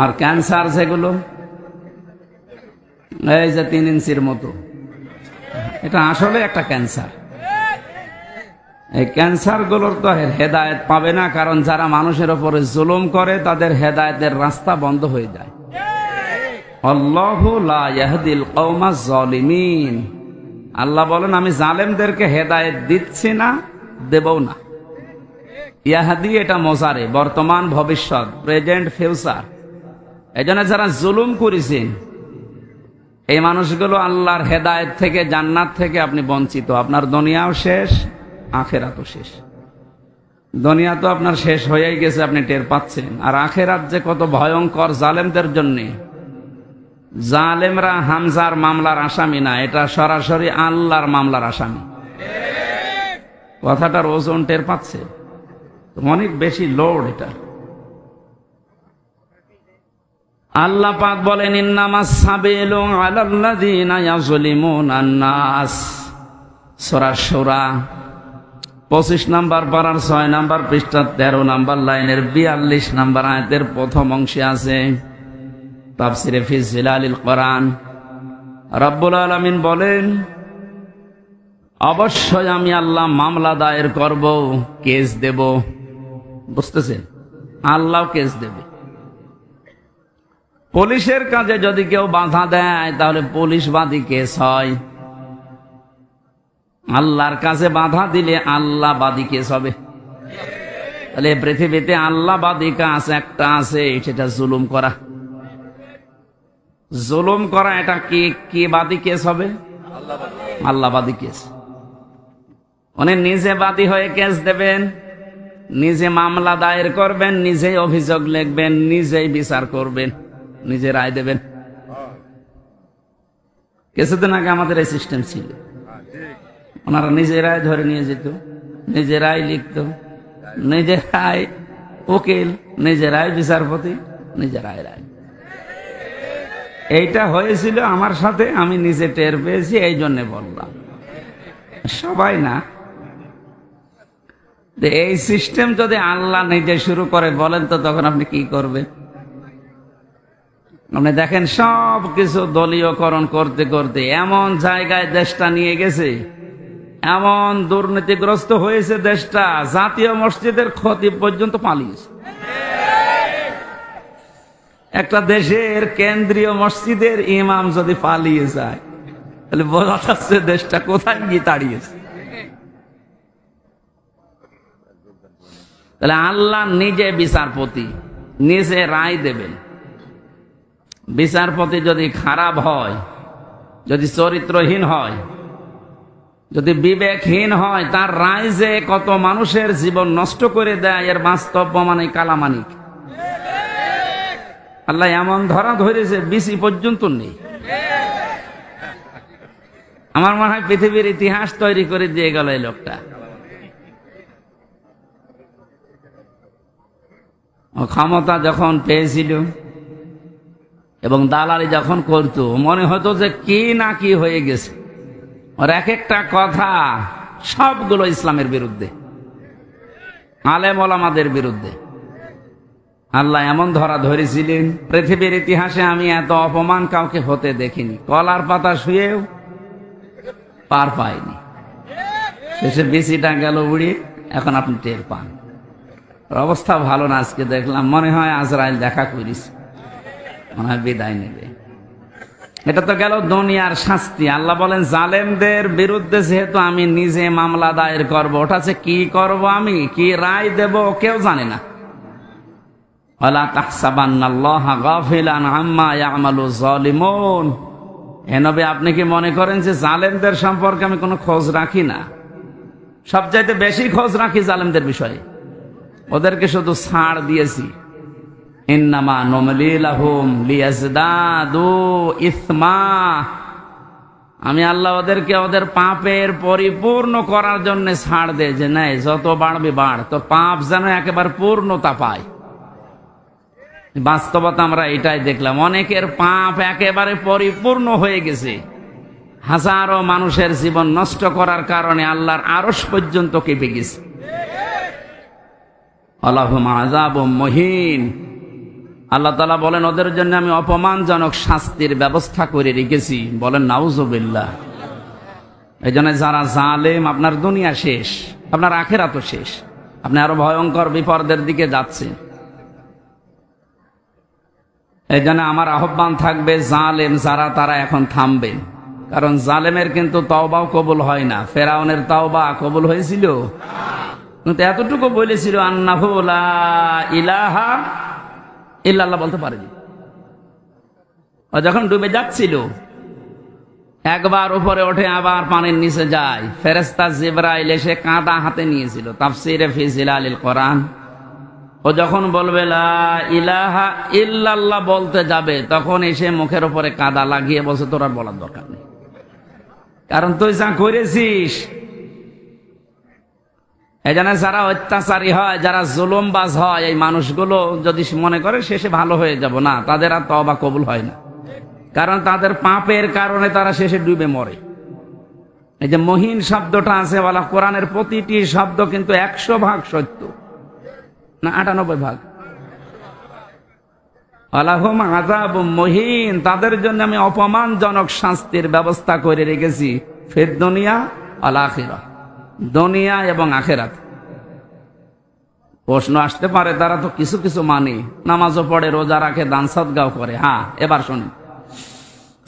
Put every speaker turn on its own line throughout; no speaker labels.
আর cancer যেগুলো এই যে 3 ইঞ্চির মতো, এটা আসলে একটা ক্যান্সার। এই ক্যান্সার গুলোর তো হেদায়েত পাবে না, কারণ যারা মানুষের উপরে জুলুম করে তাদের হেদায়েতের রাস্তা বন্ধ হয়ে যায়। আল্লাহু লা ইয়াহদিল কওমাজ জালিমিন। আল্লাহ বলেন আমি জালেমদেরকে হেদায়েত দিচ্ছি না, দেবও না। ইয়াহদি এটা মোজারে, বর্তমান ভবিষ্যৎ, প্রেজেন্ট ফিউচার। এজন্য যারা জুলুম করেছেন এই মানুষগুলো আল্লাহর হেদায়েত থেকে, জান্নাত থেকে আপনি বঞ্চিত। আপনার দুনিয়াও শেষ, আখেরাতও শেষ। দুনিয়া তো আপনার শেষ হয়েই গেছে, আপনি টের পাচ্ছেন। আর আখেরাত যে কত ভয়ঙ্কর জালেমদের জন্য। জালেমরা হামজার মামলার আসামি না, এটা সরাসরি আল্লাহর মামলার আসামি। কথাটার ওজন টের পাচ্ছে, অনেক বেশি লোড এটা। আল্লাহ পাক বলেন ইন্নামাস সাবিলু আলাল্লাযিনা ইয়াযলিমুনান নাস। সূরা সূরা 25 নম্বর পারার 6 নম্বর পৃষ্ঠা 13 নম্বর লাইনের 42 নম্বর আয়াতের প্রথম অংশে আছে তাফসিরে ফি জিলালিল কোরআন। রব্বুল আলামিন বলেন অবশ্যই আমি আল্লাহ মামলা দায়ের করব, কেস দেব। বুঝতেছেন? আল্লাহ কেস দেবে। পুলিশের কাজে যদি কেউ বাধা দেয় তাহলে পুলিশবাদী কেস হয়। আল্লাহর কাছে বাধা দিলে আল্লাহবাদী কেস হবে। তাহলে পৃথিবীতে আল্লাহবাদী কাজ একটা আছে, সেটা জুলুম করা। জুলুম করা এটা কি বাদী কেস হবে? আল্লাহবাদী কেস। উনি নিজে বাদী হয়ে কেস দেবেন, নিজে মামলা দায়ের করবেন, নিজেই অভিযোগ লিখবেন, নিজেই বিচার করবেন, নিজে রায় দেবেন। কিছুদিন আগে আমাদের এই সিস্টেম ছিল। ওনারা নিজেরাই ধরে নিয়ে যেত, নিজেরাই লিখত, নিজেরাই উকিল, নিজেরাই বিচারপতি, নিজেরাই রায়। এইটা হয়েছিল আমার সাথে, আমি নিজে টের পেয়েছি, এই জন্য বললাম। সবাই না, এই সিস্টেম যদি আল্লাহ নিজে শুরু করে বলেন তো তখন আপনি কি করবেন? আপনি দেখেন সব কিছু দলীয়করণ করতে করতে এমন জায়গায় দেশটা নিয়ে গেছে, এমন দুর্নীতিগ্রস্ত হয়েছে দেশটা, জাতীয় মসজিদের খতিব পর্যন্ত পালিয়েছে। একটা দেশের কেন্দ্রীয় মসজিদের ইমাম যদি পালিয়ে যায় তাহলে বোঝা যাচ্ছে দেশটা কোথায় গিয়ে দাঁড়িয়েছে। তাহলে আল্লাহ নিজে বিচারপতি, নিজে রায় দেবেন। বিচারপতি যদি খারাপ হয়, যদি চরিত্রহীন হয়, যদি বিবেকহীন হয়, তার রায় যে কত মানুষের জীবন নষ্ট করে দেয় এর বাস্তব প্রমাণ কালামানিক। আল্লাহ এমন ধরা ধরেছে বিসি পর্যন্ত নেই। আমার মনে হয় পৃথিবীর ইতিহাস তৈরি করে দিয়ে গেল এই লোকটা। ক্ষমতা যখন পেয়েছিল এবং দালালি যখন করতো, মনে হতো যে কি না কি হয়ে গেছে। ওর এক একটা কথা সবগুলো ইসলামের বিরুদ্ধে, আলেম ওলামাদের বিরুদ্ধে। আল্লাহ এমন ধরা ধরেছিলেন, পৃথিবীর ইতিহাসে আমি এত অপমান কাউকে হতে দেখিনি। কলার পাতা শুয়েও পার পায়নি। শেষে বিসিটা গেল উড়িয়ে, এখন আপনি টের পান। অবস্থা ভালো না। আজকে দেখলাম মনে হয় আজরাইল দেখা করিস, মনে হয় বিদায় নেবে। এটা তো গেল দুনিয়ার শাস্তি। আল্লাহ বলেন জালেমদের বিরুদ্ধে যেহেতু আমি নিজে মামলা দায়ের করব, ওটা কি করব, আমি কি রায় দেব কেউ জানে না। ওয়ালা তাহসাবান্নাল্লাহা গাফিলান আম্মা ইয়ামালু যালিমুন। হে নবী, আপনি কি মনে করেন যে জালেমদের সম্পর্কে আমি কোনো খোঁজ রাখি না? সবচাইতে বেশি খোঁজ রাখি জালেমদের বিষয়ে। ওদেরকে শুধু ছাড় দিয়েছি। ইন্নামা নুমলি লাহুম লিয়াজদাদু ইসমা। আমি আল্লাহ ওদেরকে ওদের পাপের পরিপূর্ণ করার জন্য ছাড় দেয়, যে নাই যত বাড়বে বাড়, তোর পাপ যেন একেবারে পূর্ণতা পায়। বাস্তবতা আমরা এটাই দেখলাম, অনেকের পাপ একেবারে পরিপূর্ণ হয়ে গেছে। হাজারো মানুষের জীবন নষ্ট করার কারণে আল্লাহর আরশ পর্যন্ত কেঁপে গেছে। আল্লাহুম আযাবুম মুহিন। আল্লাহ তাআলা বলেন ওদের জন্য আমি অপমানজনক শাস্তির ব্যবস্থা করে রেখেছি। বলেন নাউজুবিল্লাহ। এই জন্য যারা জালেম, আপনার দুনিয়া শেষ, আপনার আখিরাতও শেষ, আপনি আরো ভয়ঙ্কর বিপদের দিকে যাচ্ছেন। এই জন্য আমার আহ্বান থাকবে, জালেম যারা তারা এখন থামবেন, কারণ জালেমের কিন্তু তওবাও কবুল হয় না। ফেরাউনের তওবা কবুল হয়েছিল, কিন্তু এতটুকু বলেছিল আন্নাহু লা ইলাহা ইল্লাল্লাহ, বলতে পারেনি। ও যখন ডুবে যাচ্ছিল, একবার উপরে ওঠে আবার পানির নিচে যায়, ফেরেশতা জিবরাইল এসে কাঁটা হাতে নিয়েছিল। তাফসীরে ফি জিলালিল কোরআন, ও যখন বলবে লা ইলাহা ইল্লাল্লাহ বলতে যাবে, তখন এসে মুখের উপরে কাদা লাগিয়ে বলছে তোর আর বলার দরকার নেই, কারণ তুই যা করেছিস। এই জন্য যারা অত্যাচারী হয়, যারা জুলুমবাজ হয়, এই মানুষগুলো যদি মনে করে শেষে ভালো হয়ে যাব, না, তাদের আর তওবা কবুল হয় না, কারণ তাদের পাপের কারণে তারা শেষে ডুবে মরে। এই যে মহিন শব্দটা আছে, বলা কোরআনের প্রতিটি শব্দ কিন্তু 100% সত্য, না 98%। আলাহুম আযাবুম মুহিন, তাদের জন্য আমি অপমানজনক শাস্তির ব্যবস্থা করে রেখেছি, ফিদ দুনিয়া ওয়াল আখিরাহ, দুনিয়া এবং আখিরাত। প্রশ্ন আসতে পারে, তারা তো কিছু কিছু মানে, নামাজও পড়ে, রোজা রাখে, দান সদকাও করে। হ্যাঁ, এবার শুনুন,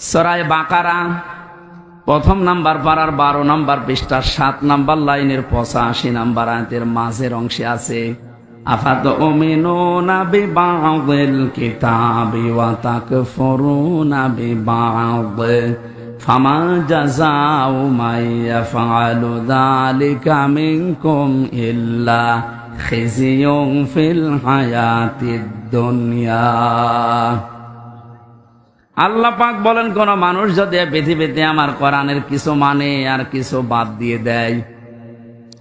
সূরা বাকারা 1 নাম্বার পারার 12 নাম্বার পৃষ্ঠার 7 নাম্বার লাইনের 85 নাম্বার আয়াতের মাঝের অংশে আছে, আফাতুমিনুনা বিবাযিল কিতাবি ওয়া তাকফুরুনা বিবাযি ফামা জাযাউ মান ইয়াফআলু যালিকা মিনকুম ইল্লা খিজিয়ুন ফিল হায়াতিদ দুনিয়া। আল্লাহ পাক বলেন, কোন মানুষ যদি পৃথিবীতে আমার কোরআনের কিছু মানে আর কিছু বাদ দিয়ে দেয়,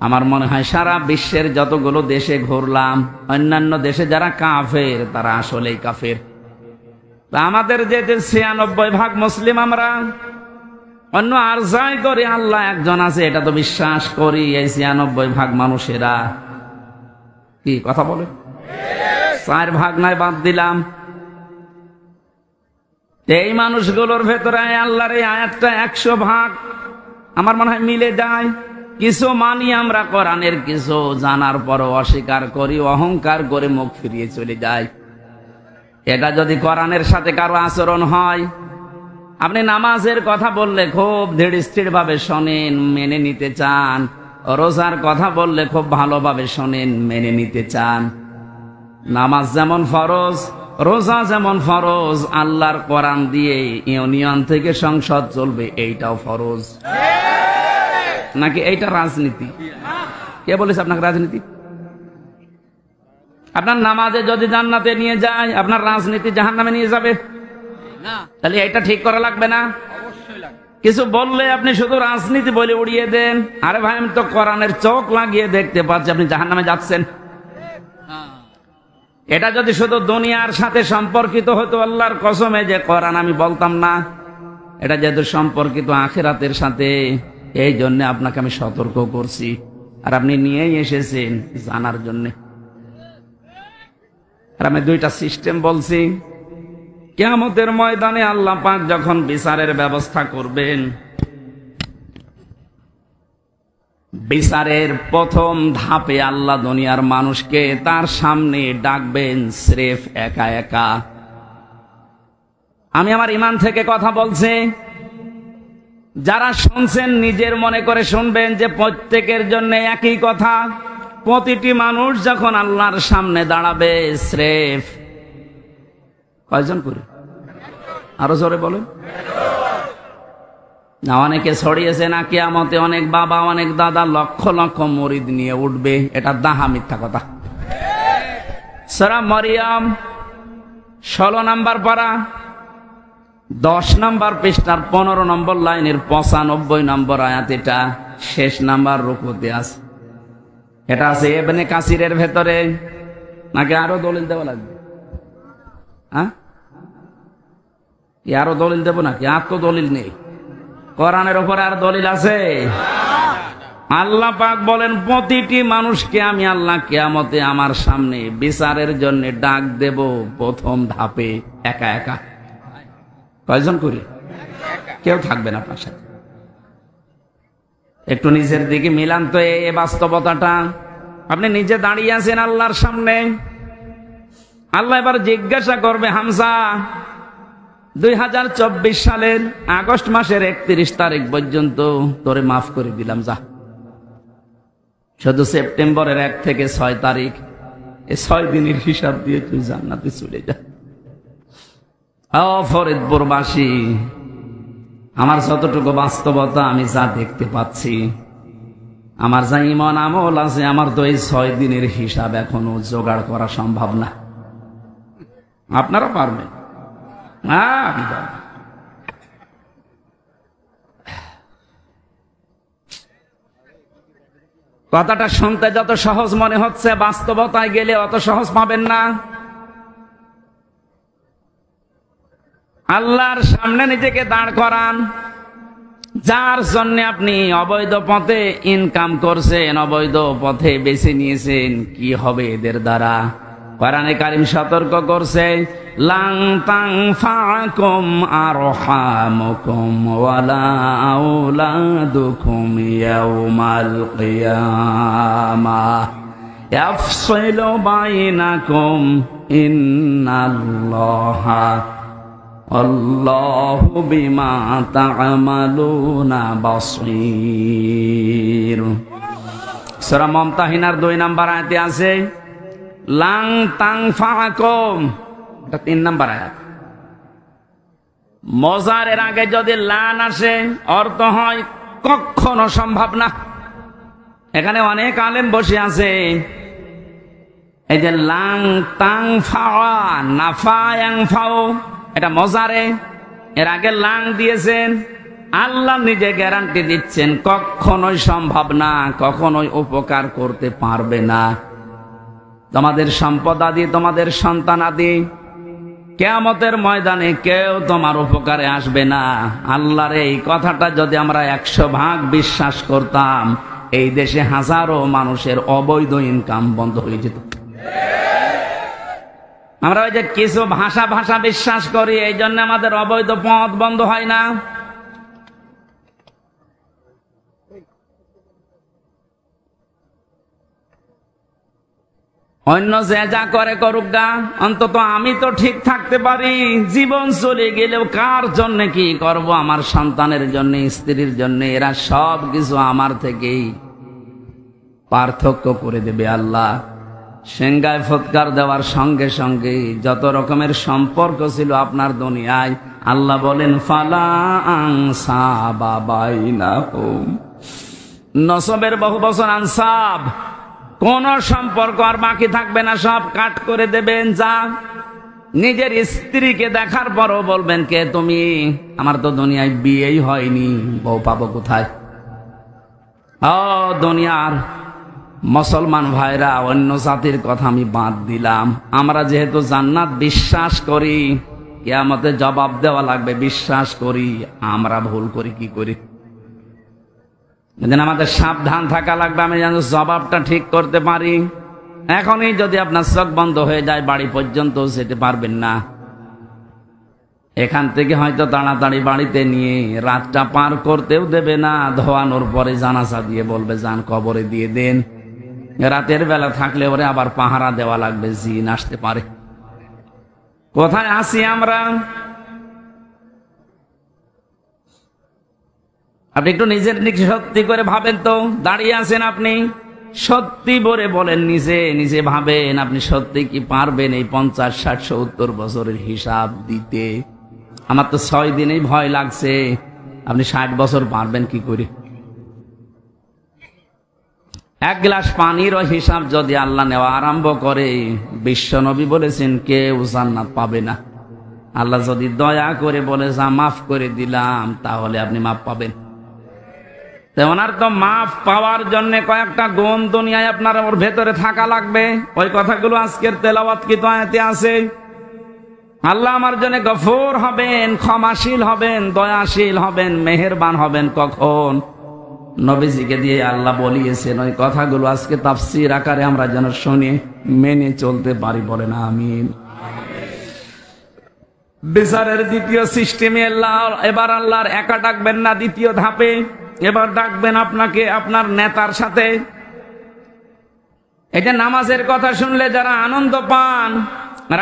আমার মনে হয় সারা বিশ্বের যতগুলো দেশে ঘুরলাম, অন্যান্য দেশে যারা কাফের তারা আসলেই কাফের। আমাদের যে 96% মুসলিম, আমরা অন্য আর যাই করি আল্লাহ একজন আছে এটা তো বিশ্বাস করি। এই 96% মানুষেরা কি কথা বলে? 4% নয়, বাদ দিলাম। এই মানুষগুলোর ভেতরে আল্লাহর এই আয়াতটা 100% আমার মনে হয় মিলে যায়। কিছু মানি আমরা কোরআনের, কিছু জানার পরও অস্বীকার করি, অহংকার করে মুখ ফিরিয়ে চলে যাই। এটা যদি কোরআনের সাথে কারো আচরণ হয়, আপনি নামাজের কথা বললে খুব ধীরস্থির ভাবে শোনেন, মেনে নিতে চান, রোজার কথা বললে খুব ভালোভাবে শোনেন, মেনে নিতে চান। নামাজ যেমন ফরজ, রোজা যেমন ফরজ, আল্লাহর কোরআন দিয়ে ইউনিয়ন থেকে সংসদ চলবে, এইটাও ফরজ। নাকি এইটা রাজনীতি? কে বলেছে আপনাকে রাজনীতি? আপনার নামাজে যদি জান্নাতে নিয়ে যায়, আপনার রাজনীতি জাহান্নামে নিয়ে যাবে, তাহলে এটা ঠিক করা লাগবে না? কিছু বললে আপনি শুধু রাজনীতি বলে উড়িয়ে দেন। আরে ভাই, আমি তো কোরআনের চোখ লাগিয়ে দেখতে পাচ্ছি আপনি জাহান্নামে যাচ্ছেন। এটা যদি শুধু দুনিয়ার সাথে সম্পর্কিত হতো, আল্লাহর কসমে যে কোরআন আমি বলতাম না। এটা যেহেতু সম্পর্কিত আখিরাতের সাথে, এই জন্য আপনাকে আমি সতর্ক করছি, আর আপনি নিয়েই এসেছেন জানার জন্য। আর আমি 2টা সিস্টেম বলছি। কিয়ামতের ময়দানে আল্লাহ পাক যখন বিচারের ব্যবস্থা করবেন, বিচারের প্রথম ধাপে আল্লাহ দুনিয়ার মানুষকে তার সামনে ডাকবেন স্রেফ একা একা। আমি আমার ঈমান থেকে কথা বলছি, যারা শুনছেন নিজের মনে করে শুনবেন যে প্রত্যেকের জন্য একই কথা। প্রতিটি মানুষ যখন আল্লাহর সামনে দাঁড়াবে, স্রেফ কয়জন করে? আরো জোরে বলেন না। অনেকে ছড়িয়েছে না কিয়ামতে অনেক বাবা অনেক দাদা লক্ষ লক্ষ মুরিদ নিয়ে উঠবে, এটা দাহা মিথ্যা কথা। সূরা মারিয়াম 16 নাম্বার পারা 10 নাম্বার পৃষ্ঠার 15 নম্বর লাইনের 95 নম্বর আয়াত, এটা শেষ নাম্বার রুকুতে আছে। এটা আছে ইবনে কাসিরের ভেতরে, নাকি আরো দলিল দেওয়া লাগবে? হ্যাঁ, আরো দলিল দেবো নাকি? আর তো দলিল নেই। কোরআনের উপর আর দলিল আছে? আল্লাহ পাক বলেন প্রতিটি মানুষকে আমি আল্লাহ কিয়ামতে আমার সামনে বিচারের জন্য ডাক দেব প্রথম ধাপে একা একা। কয়জন করে? কেউ থাকবে না পাশে। একটু নিজের দিকে মিলান তো এই বাস্তবতাটা। আপনি নিজে দাঁড়িয়ে আছেন আল্লাহর সামনে, আল্লাহ এবার জিজ্ঞাসা করবে, হামজা 2024 সালের আগস্ট মাসের 31 তারিখ পর্যন্ত তোরে মাফ করে দিলাম, যা। শুধু সেপ্টেম্বরের 1 থেকে 6 তারিখ, এই 6 দিনের হিসাব দিয়ে তুই জান্নাতে চলে যা। ও ফরিদপুরবাসী, আমার যতটুকু বাস্তবতা আমি যা দেখতে পাচ্ছি, আমার যা ঈমান আমল আছে, আমার তো এই 6 দিনের হিসাব এখনো জোগাড় করা সম্ভব না। আপনারা পারবেন? আপনি পারবেন। কথাটা শুনতে যত সহজ মনে হচ্ছে, বাস্তবতায় গেলে অত সহজ পাবেন না। আল্লাহর সামনে নিজেকে দাঁড় করান, যার জন্য আপনি অবৈধ পথে ইনকাম করছেন, অবৈধ পথে বেছে নিয়েছেন, কি হবে এদের দ্বারা? কোরআনে কারীম সতর্ক করছে, লাং তানফাকুম আরহামুকুম ওয়ালা আওলাদুকুম ইয়াউমাল কিয়ামাহ ইয়াফসিলু বাইনাকুম ইন্নাল্লাহা আল্লাহু বিমা তা'মালুনা বাসীর। সূরা মুমতাহিনার 2 নম্বর আয়াতে আছে লাং তানফাকুম, এটা 3 নম্বর আয়াত। মজারের আগে যদি লান আসে অর্থ হয় কখনো সম্ভব না। এখানে অনেক আলেম বসে আছে, এই যে লাং তানফা নাফা ইয়ানফাউ, এটা মজারে, এর আগে লাং দিয়েছেন। আল্লাহ নিজে গ্যারান্টি দিচ্ছেন কখনোই সম্ভব না, কখনোই উপকার করতে পারবে না। তোমাদের সম্পদ আদি, তোমাদের সন্তান আদি, কিয়ামতের ময়দানে কেউ তোমার উপকারে আসবে না। আল্লাহর এই কথাটা যদি আমরা 100 ভাগ বিশ্বাস করতাম, এই দেশে হাজারো মানুষের অবৈধ ইনকাম বন্ধ হয়ে যেত। আমরা ওই যে কিছু ভাষা বিশ্বাস করি, এই জন্য আমাদের অবৈধ পথ বন্ধ হয় না। অন্য যে যা করে করুক গা, অন্তত আমি তো ঠিক থাকতে পারি। জীবন চলে গেলেও কার জন্য কি করব? আমার সন্তানের জন্য, স্ত্রীর জন্য, এরা সব কিছু আমার থেকেই পার্থক্য করে দেবে আল্লাহ। সেঙ্গায় ফৎকার দেওয়ার সঙ্গে সঙ্গে যত রকমের সম্পর্ক ছিল আপনার দুনিয়ায়, আল্লাহ বলেন ফালা আনসাবা বাইনাহুম। নসবের বহু বছর আনসাব, কোন সম্পর্ক আর বাকি থাকবে না, সব কাট করে দেবেন। যা নিজের স্ত্রীকে দেখার পরও বলবেন, কে তুমি? আমার তো দুনিয়ায় বিয়েই হয়নি, বউ পাবো কোথায়? ও দুনিয়ার মুসলমান ভাইরা, অন্য জাতির কথা আমি বাদ দিলাম। আমরা যেহেতু জান্নাত বিশ্বাস করি, কিয়ামতে জবাব দেওয়া লাগবে বিশ্বাস করি। আমরা ভুল করি, কি করি? এদিন আমাদের সাবধান থাকা লাগবে, আমি যেন জবাবটা ঠিক করতে পারি। এখনই যদি আপনার চোখ বন্ধ হয়ে যায়, বাড়ি পর্যন্ত যেতে পারবেন না। এখান থেকে হয়তো তাড়াতাড়ি বাড়িতে নিয়ে রাতটা পার করতেও দেবে না। ধোয়ানোর পরে জানাজা দিয়ে বলবে যান কবরে দিয়ে দেন। রাতের বেলা থাকলে ওরে আবার পাহারা দেওয়া লাগবে, জিন আসতে পারে। কোথায় আসি আমরা? আপনি একটু নিজের দিকে সত্যি করে ভাবেন তো। দাঁড়িয়ে আছেন আপনি, সত্যি বলে বলেন, নিজে ভাবেন, আপনি সত্যি কি পারবেন এই 50, 60, 70 বছরের হিসাব দিতে? আমার তো 6 দিনেই ভয় লাগছে, আপনি 60 বছর পারবেন কি করে? 1 গ্লাস পানিরও হিসাব যদি আল্লাহ নেওয়া আরম্ভ করে, বিশ্ব নবী বলেছেন কেউ জান্নাত পাবে না। আল্লাহ যদি দয়া করে বলে যা মাফ করে দিলাম, তাহলে আপনি মাফ পাবেন। ওনার তো মাফ পাওয়ার জন্য কয়েকটা গুণ দুনিয়ায় আপনার ওর ভেতরে থাকা লাগবে। ওই কথাগুলো আজকের তেলাওয়াত কি তো আয়াতে আছে। আল্লাহ আমার জন্য গফুর হবেন, ক্ষমাশীল হবেন, দয়াশীল হবেন, মেহেরবান হবেন। কখন? নবীজিকে দিয়ে আল্লাহ বলিয়েছেন। ওই কথাগুলো আজকে তাফসীর আকারে আমরা যেন শুনে মেনে চলতে পারি, বলেন আমিন। বিচারের দ্বিতীয় সিস্টেমে এবার আল্লাহর একা ডাকবেন না, দ্বিতীয় ধাপে এবার ডাকবেন আপনাকে আপনার নেতার সাথে। এটা নামাজের কথা শুনলে যারা আনন্দ পান,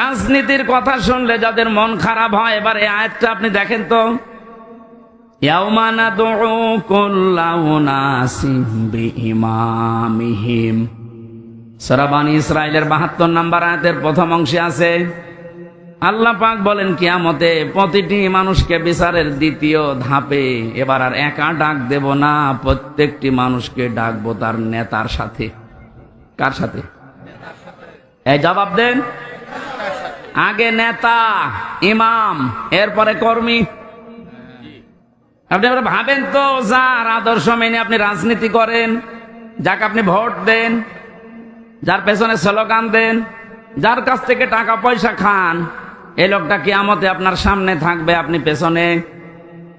রাজনীতির কথা শুনলে যাদের মন খারাপ হয়, এবার এই আয়াতটা আপনি দেখেন তো, ইয়াউমা নাদউ কুল্লা উনাসিম বিইমামিহিম। সূরা বনী ইসরাঈলের ৭২ নম্বর আয়াতের প্রথম অংশে আছে, আল্লাহ পাক বলেন কিয়ামতে প্রতিটি মানুষকে বিচারের দ্বিতীয় ধাপে এবার আর একা ডাক দেব না, প্রত্যেকটি মানুষকে ডাকবো তার নেতার সাথে। কার সাথে? এই জবাব দেন। আগে নেতা, ইমাম, এরপরে কর্মী। আপনি এবার ভাবেন তো, যার আদর্শ মেনে আপনি রাজনীতি করেন, যাকে আপনি ভোট দেন, যার পেছনে স্লোগান দেন, যার কাছ থেকে টাকা পয়সা খান, এই লোকটা কিয়ামতে আপনার সামনে থাকবে, আপনি পেছনে।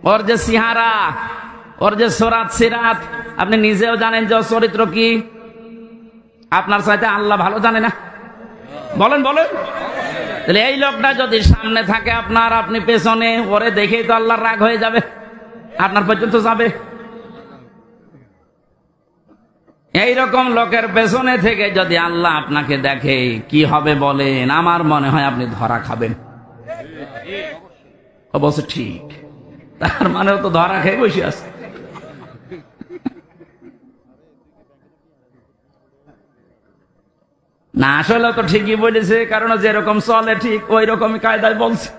ওর যে সিহারা, ওর যে সরাত সিরাত, আপনি নিজেও জানেন যে ওর চরিত্র কি। আপনার চাইতে আল্লাহ ভালো জানে না? বলেন বলেন। তাহলে এই লোকটা যদি সামনে থাকে আপনার, আপনি পেছনে, ওরে দেখেই তো আল্লাহর রাগ হয়ে যাবে, আপনার পর্যন্ত যাবে। এইরকম লোকের পেছনে থেকে যদি আল্লাহ আপনাকে দেখে কি হবে বলেন? আমার মনে হয় আপনি ধরা খাবেন। অবশ্য ঠিক, তার মানে তো ধরা খেয়ে বসে আছে। না, আসলে তো ঠিকই বলেছে, কারণ যেরকম চলে ঠিক ওই রকমই কায়দায় বলছে।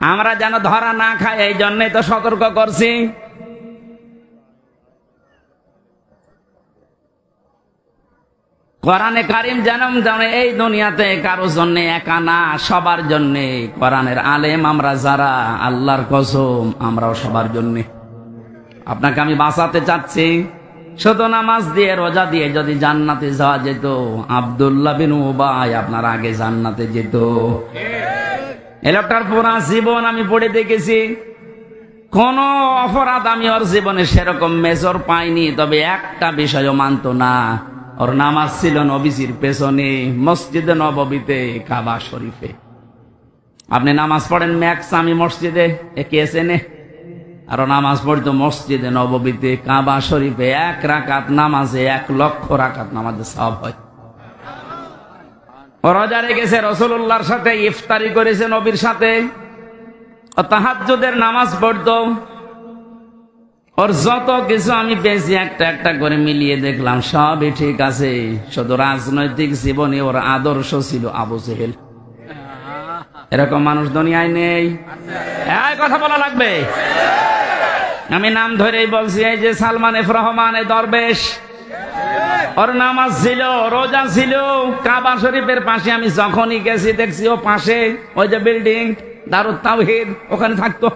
আমরা যেন ধরা না খাই, এই জন্যই তো সতর্ক করছি। কোরআনে কারিম জানাম জানে এই দুনিয়াতে কারোর জন্য একা না, সবার জন্য। কোরআনের আলেম আমরা যারা, আল্লাহর কসম আমরাও সবার জন্য। আপনাকে আমি বাঁচাতে চাচ্ছি। শুধু নামাজ দিয়ে রোজা দিয়ে যদি জান্নাতে যাওয়া যেত, আব্দুল্লাহ বিন উবাই আপনার আগে জান্নাতে যেত। এই লোকটার পুরা জীবন আমি পড়ে দেখেছি, কোন অপরাধ আমি ওর জীবনে সেরকম মেজর পাইনি। তবে একটা বিষয়ও মানত না, ওর নামাজ ছিল নবীজির পেছনে, মসজিদে নববীতে, কাবা শরীফে। আপনি নামাজ পড়েন ম্যাক্সামি মসজিদে, কে চেনে? আর নামাজ পড়তো মসজিদে নববীতে, কাবা শরীফে। 1 রাকাত নামাজে 1 লক্ষ রাকাত নামাজে সওয়াব হয়। ও রোজা রেখেছে, রাসূলুল্লাহর সাথে ইফতারি করেছে, নবীর সাথে। ও তাহাজ্জুদের নামাজ পড়তো। ওর যত কিছু আমি পেয়েছি একটা একটা করে মিলিয়ে দেখলাম, সবই ঠিক আছে। শুধু রাজনৈতিক জীবনে ওর আদর্শ ছিল আবু জেহেল। এরকম মানুষ দুনিয়ায় নেই। এই কথা বলা লাগবে। আমি নাম ধরেই বলছি, এই যে সালমান এফ রহমান, এই দরবেশ, ওর নামাজ ছিল, রোজা ছিল। কাবা শরীফের পাশে আমি যখনই গেছি দেখছি ও পাশে ওই যে বিল্ডিং দারুত তাওহীদ, ওখানে থাকতো।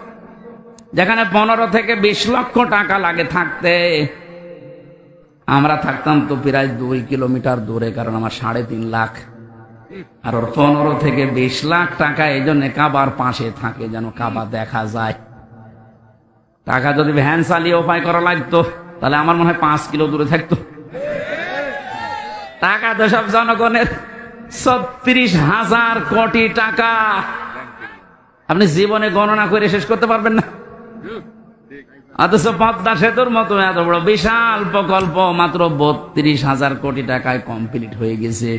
যেখানে 15 থেকে 20 লক্ষ টাকা লাগে থাকতে, আমরা থাকতাম তো প্রায় 2 কিলোমিটার দূরে, কারণ আমার 3.5 লাখ। আর ওর 15 থেকে 20 লাখ টাকা এই জন্য কাবার পাশে থাকে, যেন কাবা দেখা যায়। টাকা যদি ভ্যান চালিয়ে উপায় করা লাগতো, তাহলে আমার মনে হয় 5 কিলো দূরে থাকতো। টাকা তো সব জনগণের, 36,000 কোটি টাকা। আপনি জীবনে গণনা করে শেষ করতে পারবেন না। অথচ পদ্মা সেতুর মতো এত বড় বিশাল প্রকল্প মাত্র 32,000 কোটি টাকায় কমপ্লিট হয়ে গেছে।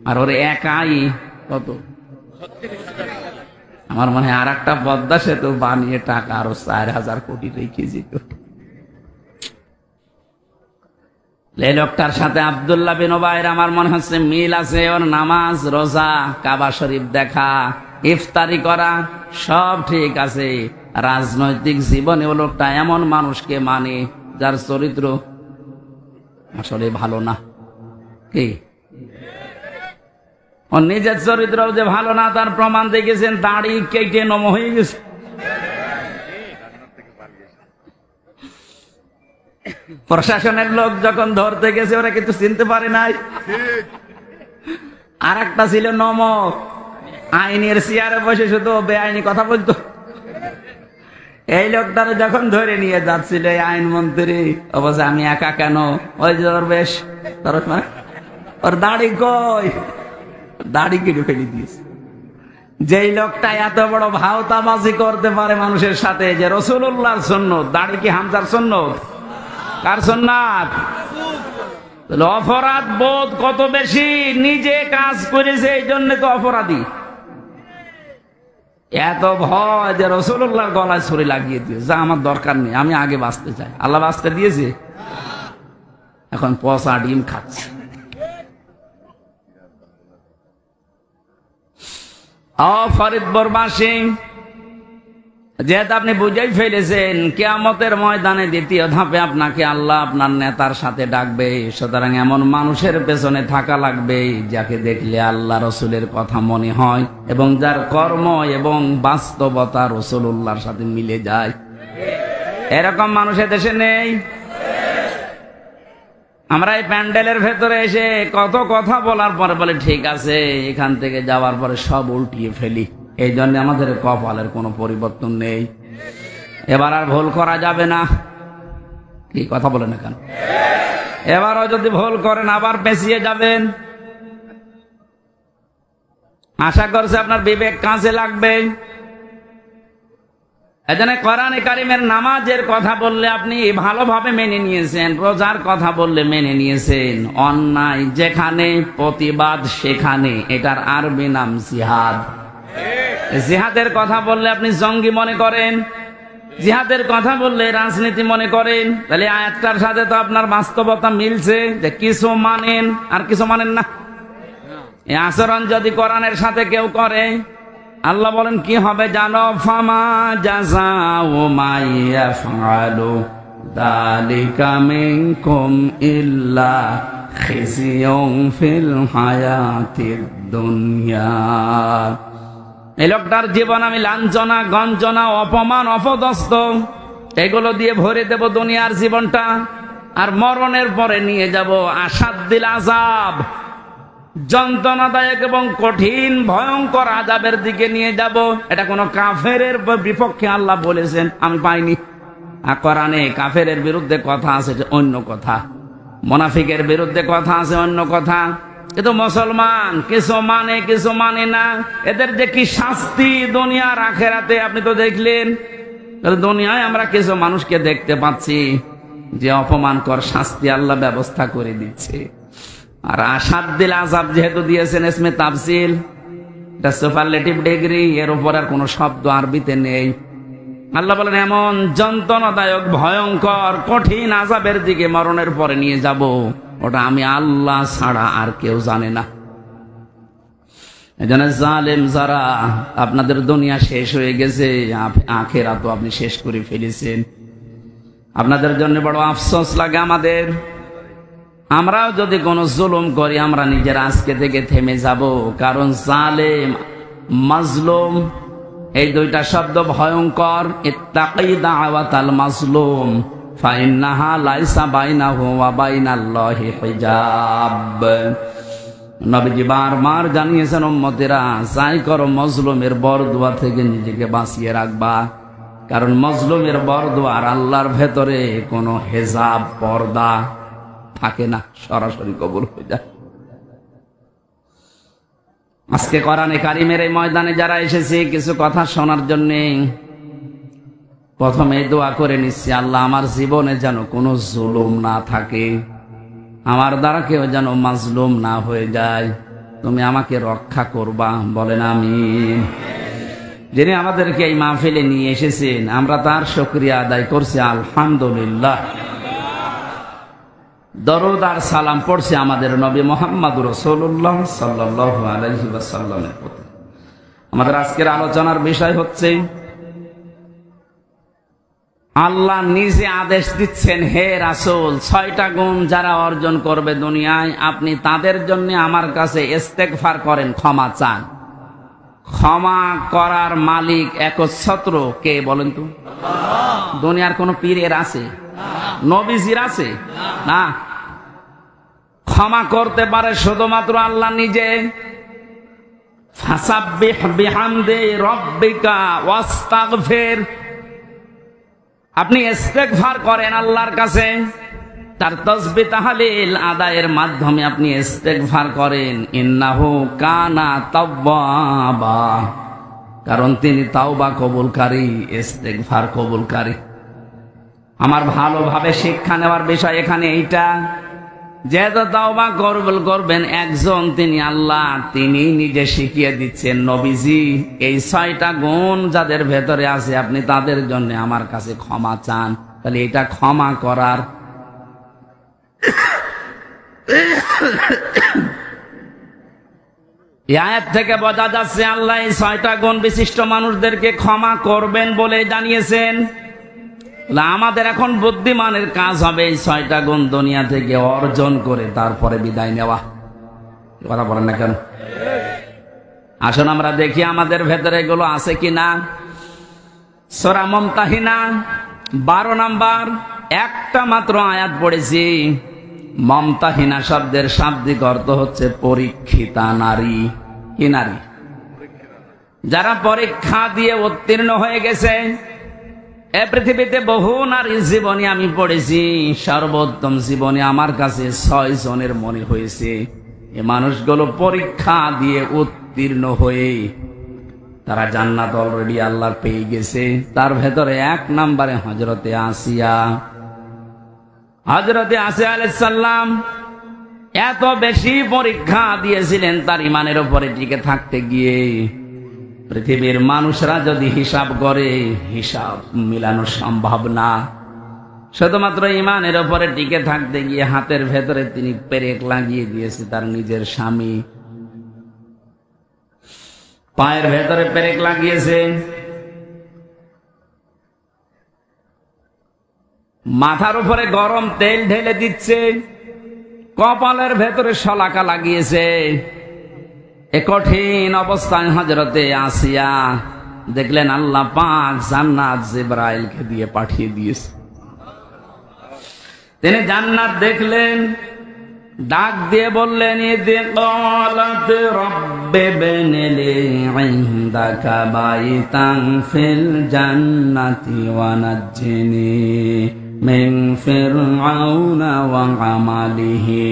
আর ওর একাই কত? আমার মনে হয় আর একটা পদ্মা সেতু বানিয়ে টাকা আরো 4,000 কোটি রেখে যেত। এই লোকটার সাথে আব্দুল্লাহ বিন উবাইর আমার মনে হচ্ছে মিল আছে। ওর নামাজ, রোজা, কাবা শরীফ দেখা, ইফতারি করা সব ঠিক আছে। রাজনৈতিক জীবনে ও লোকটা এমন মানুষকে মানে যার চরিত্র আসলে ভালো না। কি ওর নিজের চরিত্র যে ভালো না তার প্রমাণ দেখেছেন, দাড়ি কেটে নম হয়ে গেছে। প্রশাসনের লোক যখন ধরতে গেছে ওরা কিন্তু চিনতে পারে নাই। আর একটা ছিল নমক, আইনের চেয়ারে বসে শুধু বেআইনি কথা বলতো। এই লোকটারে যখন ধরে নিয়ে যাচ্ছিল এই আইনমন্ত্রী, অবশ্য আমি একা কেন, ওই যে ওর বেশ ওর দাড়ি কই, দাড়ি কেটে ফেলে দিয়েছে। যেই লোকটা এত বড় ভাওতাবাজি করতে পারে মানুষের সাথে, যে রাসূলুল্লাহর সুন্নাত, দাড়ি কি হামজার সুন্নাত? কার সুন্নাত? অপরাধ বোধ কত বেশি, নিজে কাজ করেছে এই জন্য তো অপরাধী। এত ভয় যে রাসূলুল্লাহর গলায় ছুরি লাগিয়ে দিয়েছে, যা আমার দরকার নেই, আমি আগে বাঁচতে চাই। আল্লাহ বাঁচতে দিয়েছে, এখন পচা ডিম খাচ্ছে। ফরিদপুরবাসী, যেহেতু আপনি বুঝেই ফেলেছেন কিয়ামতের ময়দানে দ্বিতীয় ধাপে আপনাকে আল্লাহ আপনার নেতার সাথে ডাকবে, সুতরাং এমন মানুষের পেছনে থাকা লাগবে যাকে দেখলে আল্লাহ রসুলের কথা মনে হয় এবং যার কর্ম এবং বাস্তবতা রাসূলুল্লাহর সাথে মিলে যায়। এরকম মানুষ দেশে নেই। আমরা এই প্যান্ডেলের ভেতরে এসে কত কথা বলার পরে বলে ঠিক আছে, এখান থেকে যাওয়ার পরে সব উল্টিয়ে ফেলি। এই জন্য আমাদের কপালের কোনো পরিবর্তন নেই। এবার আর ভুল করা যাবে না। কি কথা বলেন কেন? এবারও যদি ভুল করেন আবার পেঁচিয়ে যাবেন। আশা করছে আপনার বিবেক কাজে লাগবে। এজন্য কোরআনে কারিমের নামাজের কথা বললে আপনি ভালোভাবে মেনে নিয়েছেন, রোজার কথা বললে মেনে নিয়েছেন, অন্যায় যেখানে প্রতিবাদ সেখানে, এটার আরবি নাম জিহাদ। জিহাদের কথা বললে আপনি জঙ্গি মনে করেন, জিহাদের কথা বললে রাজনীতি মনে করেন। তাহলে আয়াতটার সাথে তো আপনার বাস্তবতা মিলছে, যে কিছু মানেন আর কিছু মানেন না। এই আচরণ যদি কোরআনের সাথে কেউ করে, আল্লাহ বলেন কি হবে জানো? ফামা জাযাউ মান ইয়াফআলু যালিকা মিনকুম ইল্লা খিজিয়ুন ফিল হায়াতিদ দুনিয়া। এই লোকটার জীবন আমি লাঞ্ছনা, গঞ্জনা, অপমান, অপদস্থ এগুলো দিয়ে ভরে দেব দুনিয়ার জীবনটা, আর মরণের পরে নিয়ে যাব আসাদ্দিল আযাব, যন্ত্রণাদায়ক এবং কঠিন ভয়ঙ্কর আযাবের দিকে নিয়ে যাব। এটা কোন কাফেরের বিপক্ষে আল্লাহ বলেছেন আমি পাইনি। আর কোরআনে কাফেরের বিরুদ্ধে কথা আছে অন্য কথা, মুনাফিকের বিরুদ্ধে কথা আছে অন্য কথা। কিন্তু মুসলমান কিছু মানে কিছু মানে না। এদের যে কি শাস্তি দুনিয়ার আখেরাতে আপনি তো দেখলেন। দুনিয়ায় আমরা কিছু মানুষকে দেখতে পাচ্ছি যে অপমানকর শাস্তি আল্লাহ ব্যবস্থা করে দিচ্ছে। আর আসাদ্দিল আযাব যেহেতু দিয়েছেন ইসমে তাফসিল, এটা সুপারলেটিভ ডিগ্রি, এর উপর আর কোনো শব্দ আরবিতে নেই। আল্লাহ বলেন এমন যন্ত্রণাদায়ক ভয়ঙ্কর কঠিন আযাবের দিকে মরণের পরে নিয়ে যাব, ওটা আমি আল্লাহ ছাড়া আর কেউ জানে না। এজন্য জালেম যারা, আপনাদের দুনিয়া শেষ হয়ে গেছে, আখিরাত তো আপনি শেষ করে ফেলেছেন। আপনাদের জন্য বড় আফসোস লাগে আমাদের। আমরাও যদি কোনো জুলুম করি আমরা নিজের আজকে থেকে থেমে যাব, কারণ জালেম মাজলুম এই দুইটা শব্দ ভয়ঙ্কর। ইত্তাকি দাওয়াতাল মাজলুম ফাইন্নাহা লাইসা বাইনাহু ওয়া বাইনাল্লাহি হিজাব। নবীজি বারবার জানিয়েছেন উম্মতেরা, যাই করো মজলুমের বরদুয়া থেকে নিজেকে বাঁচিয়ে রাখবা, কারণ মজলুমের বরদুয়া আর আল্লাহর ভেতরে কোনো হেজাব পর্দা থাকে না, সরাসরি কবুল হয়ে যায়। আজকে কোরআনে কারিমের এই ময়দানে যারা এসেছে কিছু কথা শোনার জন্য, প্রথমে দোয়া করে নিচ্ছি, আল্লাহ আমার জীবনে যেন কোনো জুলুম না থাকে, আমার দ্বারা কেউ যেন মাজলুম না হয়ে যায়, তুমি আমাকে রক্ষা করবা, বলেন আমিন। যিনি আমাদেরকে এই মাহফিলে নিয়ে এসেছেন আমরা তার শুকরিয়া আদায় করছি, আলহামদুলিল্লাহ। দরুদ আর সালাম পড়ছি আমাদের নবী মুহাম্মদুর রাসূলুল্লাহ সাল্লাল্লাহু আলাইহি ওয়াসাল্লামের প্রতি। আমাদের আজকের আলোচনার বিষয় হচ্ছে আল্লাহ নিজে আদেশ দিচ্ছেন, হে রাসূল, 6টা গুণ যারা অর্জন করবে দুনিয়ায় আপনি তাদের জন্য আমার কাছে ইস্তেগফার করেন, ক্ষমা চান। ক্ষমা করার মালিক একচ্ছত্র কে বলেন তো? দুনিয়ার কোন পীরের আছে? নবীজির আছে? না। ক্ষমা করতে পারে শুধুমাত্র আল্লাহ নিজে। ফাসাব্বিহ বিহামদি রাব্বিকা ওয়াস্তাগফির। আপনি ইস্তেগফার করেন আল্লাহর কাছে, তার তাসবিহ তাহলিল আদায়ের মাধ্যমে আপনি ইস্তেগফার করেন, ইন্নাহু কানা তাওয়াবা, কারণ তিনি তাওবা কবুলকারী, ইস্তেগফার কবুলকারী। আমার ভালোভাবে শিক্ষা নেওয়ার বিষয় এখানে এইটা, যেহেতু তাওবা কবুল করবেন একজন, তিনি আল্লাহ, তিনি নিজে শিখিয়ে দিচ্ছেন, নবীজি এই 6টা গুণ যাদের ভেতরে আছে আপনি তাদের জন্য আমার কাছে ক্ষমা চান। তাহলে এটা ক্ষমা করার এই আয়াত থেকে বোঝা যাচ্ছে আল্লাহ এই 6টা গুণ বিশিষ্ট মানুষদেরকে ক্ষমা করবেন বলে জানিয়েছেন। আমাদের এখন বুদ্ধিমানের কাজ হবে এই 6টা গুণ দুনিয়া থেকে অর্জন করে তারপরে বিদায় নেওয়া। কথা বলেন না কেন? আসুন আমরা দেখি আমাদের ভেতরে এগুলো আছে কিনা। সূরা মুমতাহিনা 12 নম্বর একটা মাত্র আয়াত পড়েছি। মুমতাহিনা শব্দের শাব্দিক অর্থ হচ্ছে পরীক্ষিতা নারী। কি নারী? যারা পরীক্ষা দিয়ে উত্তীর্ণ হয়ে গেছে। এ পৃথিবীতে বহু নারীর জীবনী আমি পড়েছি, সর্বোত্তম জীবনী আমার কাছে 6 জনের মনে হয়েছে। এই মানুষগুলো পরীক্ষা দিয়ে উত্তীর্ণ হয়ে তারা জান্নাত অলরেডি আল্লাহ পেয়ে গেছে। তার ভেতরে 1 নম্বরে হযরতে আসিয়া। হযরতে আসিয়া আলাইহিস সালাম এত বেশি পরীক্ষা দিয়েছিলেন তার ঈমানের উপরে টিকে থাকতে গিয়ে। পৃথিবীর মানুষরা যদি হিসাব করে, হিসাব মিলানো সম্ভব না। শুধুমাত্র ঈমানের উপরে টিকে থাকতে গিয়ে হাতের ভেতরে তিনি পেরেক লাগিয়ে দিয়েছে তার নিজের স্বামী, পায়ের ভেতরে পেরেক লাগিয়েছে, মাথার উপরে গরম তেল ঢেলে দিচ্ছে, কপালের ভেতরে শলাকা লাগিয়েছে। এ কঠিন অবস্থায় হযরতে আসিয়া দেখলেন আল্লাহ পাক জান্নাত জিবরাইলকে দিয়ে পাঠিয়ে দিয়েছে। তিনি জান্নাত দেখলেন, ডাক দিয়ে বললেন, ইযি ক্বালাত রাব্বি ইবনিলি ইনদাকা বাইতান ফিল জান্নাতি ওয়া নাজ্জিনি মিন ফিরআউনা ওয়া আমালিহি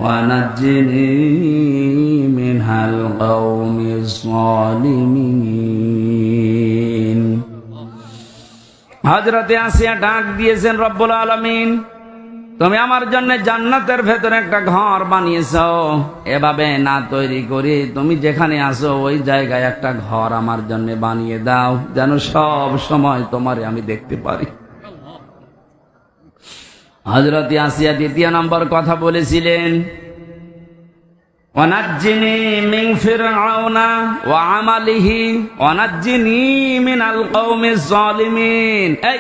ওয়া নাজ্জিনি মিনাল কওমিজ যালিমিন। হযরতে আসিয়া ডাক দিয়েছেন, রব্বুল আলামিন তুমি আমার জন্য জান্নাতের ভেতরে একটা ঘর বানিয়েছো, এভাবে না তৈরি করে তুমি যেখানে আছো ওই জায়গায় একটা ঘর আমার জন্য বানিয়ে দাও, যেন সব সময় তোমারে আমি দেখতে পারি। হযরত আসিয়া 2 নম্বর কথা বলেছিলেন, ওয়ানাজ্জিনি মিন ফিরআউনা ওয়া আমালিহি ওয়ানাজ্জিনি মিনাল কওমিজ যালিমিন। এই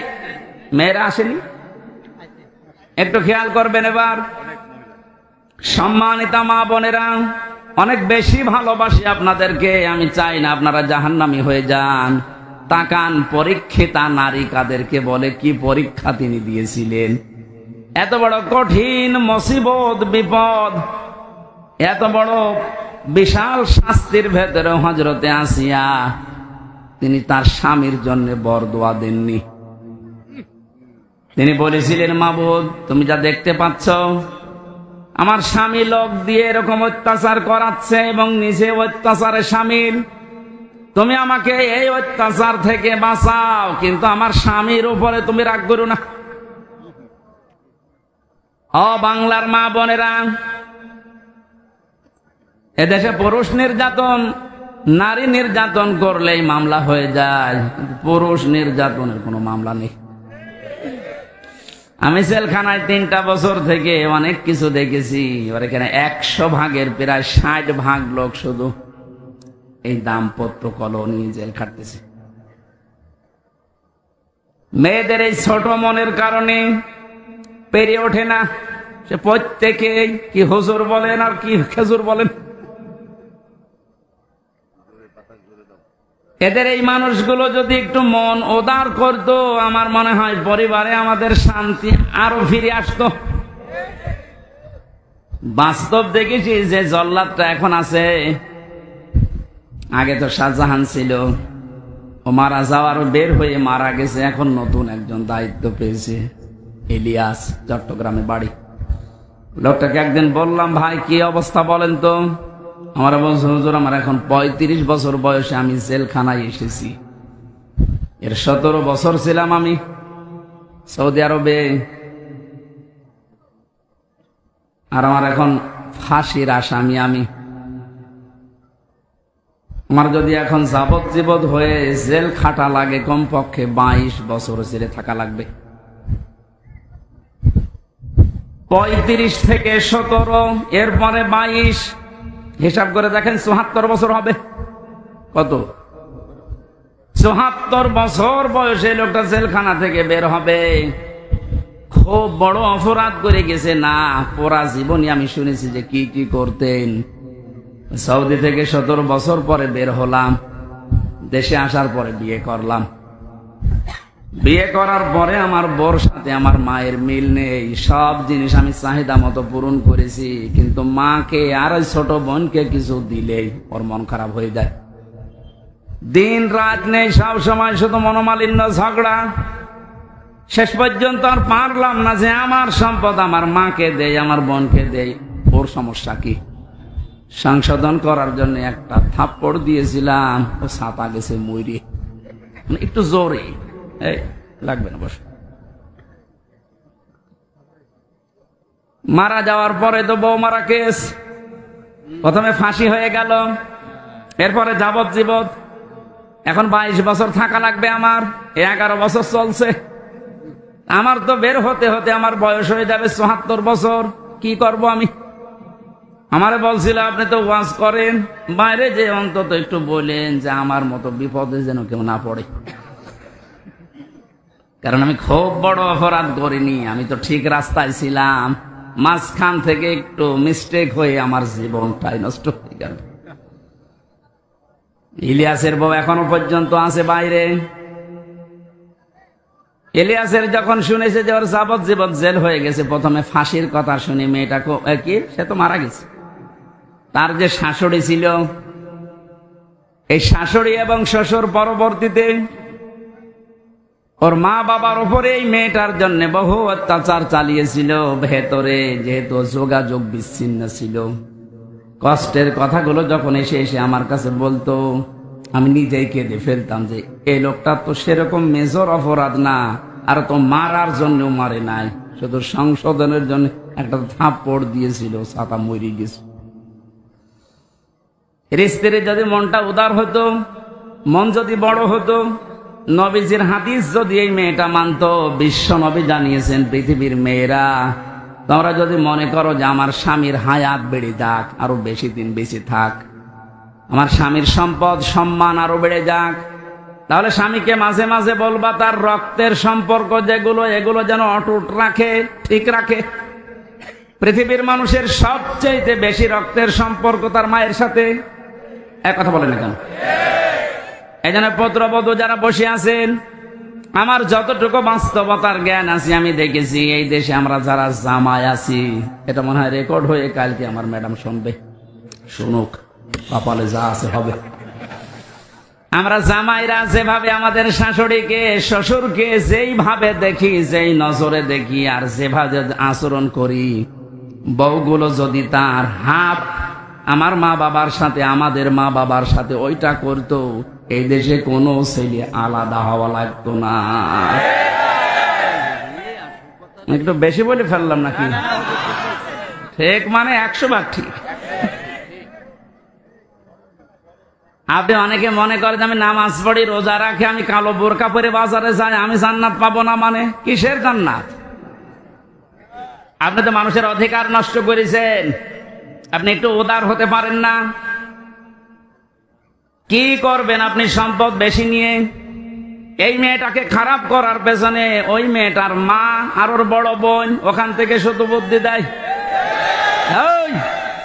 মেয়েরা আসেনি? একটু খেয়াল করবেন এবার। সম্মানিতা মা বোনেরা, অনেক বেশি ভালোবাসি আপনাদেরকে, আমি চাই না আপনারা জাহান্নামী হয়ে যান। তাকান পরীক্ষিতা নারী কাদেরকে বলে, কি পরীক্ষা তিনি দিয়েছিলেন। এত বড় কঠিন মুসিবত বিপদ, এত বড় বিশাল শাস্তির ভেতরে হযরতে আসিয়া তিনি তার স্বামীর জন্য বরদোয়া দেননি। তিনি বলেছিলেন, মাবুদ তুমি যা দেখতে পাচ্ছ আমার স্বামী লোক দিয়ে এরকম অত্যাচার করাচ্ছে এবং নিজে অত্যাচারে শামিল, তুমি আমাকে এই অত্যাচার থেকে বাঁচাও, কিন্তু আমার স্বামীর উপরে তুমি রাগ করো না। ও বাংলার মা বোনেরা, এদেশে পুরুষ নির্যাতন, নারী নির্যাতন করলেই মামলা হয়ে যায়, কিন্তু পুরুষ নির্যাতনের কোনো মামলা নেই। আমি জেলখানায় 3টা বছর থেকে অনেক কিছু দেখেছি। এবার এখানে 100 ভাগের প্রায় 60 ভাগ লোক শুধু এই দাম্পত্য কলহ নিয়ে জেল খাটতেছে। মেয়েদের এই ছোট মনের কারণে পেরিয়ে ওঠে না। সে প্রত্যেকে কি হুজুর বলেন আর কি খেজুর বলেন। এদের এই মানুষগুলো যদি একটু মন উদার করতো, আমার মনে হয় পরিবারে আমাদের শান্তি আরো ফিরে আসতো। বাস্তব দেখেছি যে জল্লাদটা এখন আছে, আগে তো শাহজাহান ছিল, ও মারা যাওয়ার বের হয়ে মারা গেছে, এখন নতুন একজন দায়িত্ব পেয়েছে, ইলিয়াস, চট্টগ্রামে বাড়ি। লোকটাকে একদিন বললাম, ভাই কি অবস্থা বলেন তো? আমার বলছে, হুজুর আমার এখন 35 বছর বয়সে আমি জেলখানায় এসেছি। এর 17 বছর ছিলাম আমি সৌদি আরবে, আর আমার এখন ফাঁসির আসামি আমি। আমার যদি এখন যাবজ্জীবন হয়ে জেল খাটা লাগে, কমপক্ষে 22 বছর জেলে থাকা লাগবে। 35 থেকে 17, এরপরে 22, হিসাব করে দেখেন 74 বছর হবে। কত? 74 বছর বয়সে লোকটা জেলখানা থেকে বের হবে। খুব বড় অপরাধ করে গেছে না? পুরা জীবনই আমি শুনেছি যে কি কি করতেন। সৌদি থেকে 17 বছর পরে বের হলাম, দেশে আসার পরে বিয়ে করলাম। বিয়ে করার পরে আমার বোর সাথে আমার মায়ের মিল নেই। সব জিনিস আমি চাহিদা মতো পূরণ করেছি, কিন্তু মাকে আর ওই ছোট বোনকে কিছু দিলেই ওর মন খারাপ হয়ে যায়। দিন রাত নেই, সব সময় শুধু মনোমালিন্য, ঝগড়া। শেষ পর্যন্ত আর পারলাম না যে আমার সম্পদ আমার মাকে দেই, আমার বোনকে দেই। ওর সমস্যা কি? সংশোধন করার জন্য একটা থাপ্পড় দিয়েছিলাম, ও ছাতা গেছে মইরে, একটু জোরে। এই লাগবে না, বস। মারা যাওয়ার পরে তো বউ মারা কেস, প্রথমে ফাঁসি হয়ে গেল, এরপরে যাবজ্জীবন। এখন 22 বছর থাকা লাগবে আমার, 11 বছর চলছে। আমার তো বের হতে হতে আমার বয়স হয়ে যাবে 74 বছর। কি করব আমি? আমারে বলছিল, আপনি তো ওয়াজ করেন, বাইরে যে অন্তত একটু বলেন যে আমার মতো বিপদে যেন কেউ না পড়ে। কারণ আমি খুব বড় অপরাধ করিনি, আমি তো ঠিক রাস্তায় ছিলাম। মাঝখান থেকে একটু মিস্টেক হয়ে আমার জীবনটাই নষ্ট হয়ে গেল। ইলিয়াসের বউ এখনো পর্যন্ত আছে বাইরে। ইলিয়াসের যখন শুনেছে যে ওর যাবজ্জীবন জেল হয়ে গেছে, প্রথমে ফাঁসির কথা শুনে মেয়েটাকে কি, সে তো মারা গেছে, তার যে শাশুড়ি ছিল, এই শাশুড়ি এবং শ্বশুর পরবর্তীতে ওর মা বাবার উপরে এই মেয়েটার জন্য বহু অত্যাচার চালিয়েছিল। ভেতরে যেহেতু যোগাযোগ বিচ্ছিন্ন ছিল, কষ্টের কথাগুলো যখন এসে এসে আমার কাছে বলতো, আমি নিজেই কেঁদে ফেলতাম যে এই লোকটা তো সেরকম মেজর অপরাধ না, আর তো মারার জন্য মারে নাই, শুধু সংশোধনের জন্য একটা থাপ্পড় দিয়েছিল, ছাতা মরে গেছে। স্ত্রীর যদি মনটা উদার হতো, মন যদি বড় হতো, নবীজির হাদিস যদি এই মেয়েটা মানত, বিশ্ব নবী জানিয়েছেন, পৃথিবীর মেয়েরা তোমরা যদি মনে করো যে আমার স্বামীর হায়াত বেড়ে যাক, আরো বেশি দিন বেঁচে থাক, আমার স্বামীর সম্পদ সম্মান আরো বেড়ে যাক, তাহলে স্বামীকে মাঝে মাঝে বলবা তার রক্তের সম্পর্ক যেগুলো, এগুলো যেন অটুট রাখে, ঠিক রাখে। পৃথিবীর মানুষের সবচেয়ে বেশি রক্তের সম্পর্ক তার মায়ের সাথে। এক কথা বলেন না কেন? এই জন্য পুত্রবধূ যারা বসে আছেন, আমার যতটুকু বাস্তবতার জ্ঞান আছে আমি দেখেছি, এই দেশে আমরা যারা জামাই আছি, এটা মনে হয় রেকর্ড হয়ে কালকে আমার ম্যাডাম শুনবে, শুনুক, কপালে যা আছে হবে। আমরা জামাইরা যেভাবে আমাদের শাশুড়িকে শ্বশুরকে যেইভাবে দেখি, যেই নজরে দেখি, আর যেভাবে আচরণ করি, বউগুলো যদি তার হাফ আমার মা বাবার সাথে, আমাদের মা বাবার সাথে ওইটা করতো, এই দেশে কোনো ছেলে আলাদা হওয়া লাগতো না। একটু বেশি বলে ফেললাম নাকি? ঠিক মানে 100 ভাগ ঠিক। আপনি অনেকে মনে করেন আমি নামাজ পড়ি, রোজা রাখি, আমি কালো বোরকা পরে বাজারে যাই, আমি জান্নাত পাবো না। মানে কিসের জান্নাত? আপনি তো মানুষের অধিকার নষ্ট করেছেন, আপনি একটু উদার হতে পারেন না? কি করবেন আপনি সম্পদ বেশি নিয়ে? এই মেয়েটাকে খারাপ করার পেছনে ওই মেয়েটার মা আর ওর বড় বোন ওখান থেকে শুধু বুদ্ধি দেয়,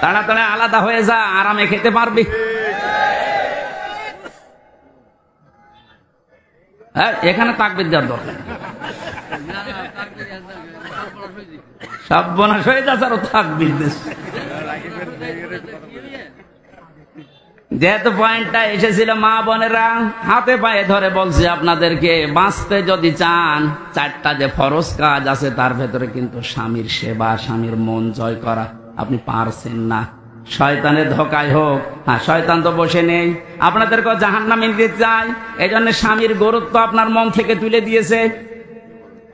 তাড়াতাড়ি আলাদা হয়ে যা, আরামে খেতে পারবি। হ্যাঁ, এখানে তাকবীর দেওয়ার দরকার, সব বোনাস হয়ে যাচ্ছে, আরো তাকবীর দিচ্ছে। যেহেতু পয়েন্টটা এসেছিল, মা বোনেরা হাতে পায়ে ধরে বলছি আপনাদেরকে, বাঁচতে যদি চান 4টা যে ফরজ কাজ আছে তার ভেতরে কিন্তু স্বামীর সেবা, স্বামীর মন জয় করা আপনি পারছেন না। শয়তানের ধোকায় হোক, হ্যাঁ শয়তান তো বসে নেই, আপনাদেরকে জাহান্নামে নিতে চায়, এই জন্য স্বামীর গুরুত্ব আপনার মন থেকে তুলে দিয়েছে।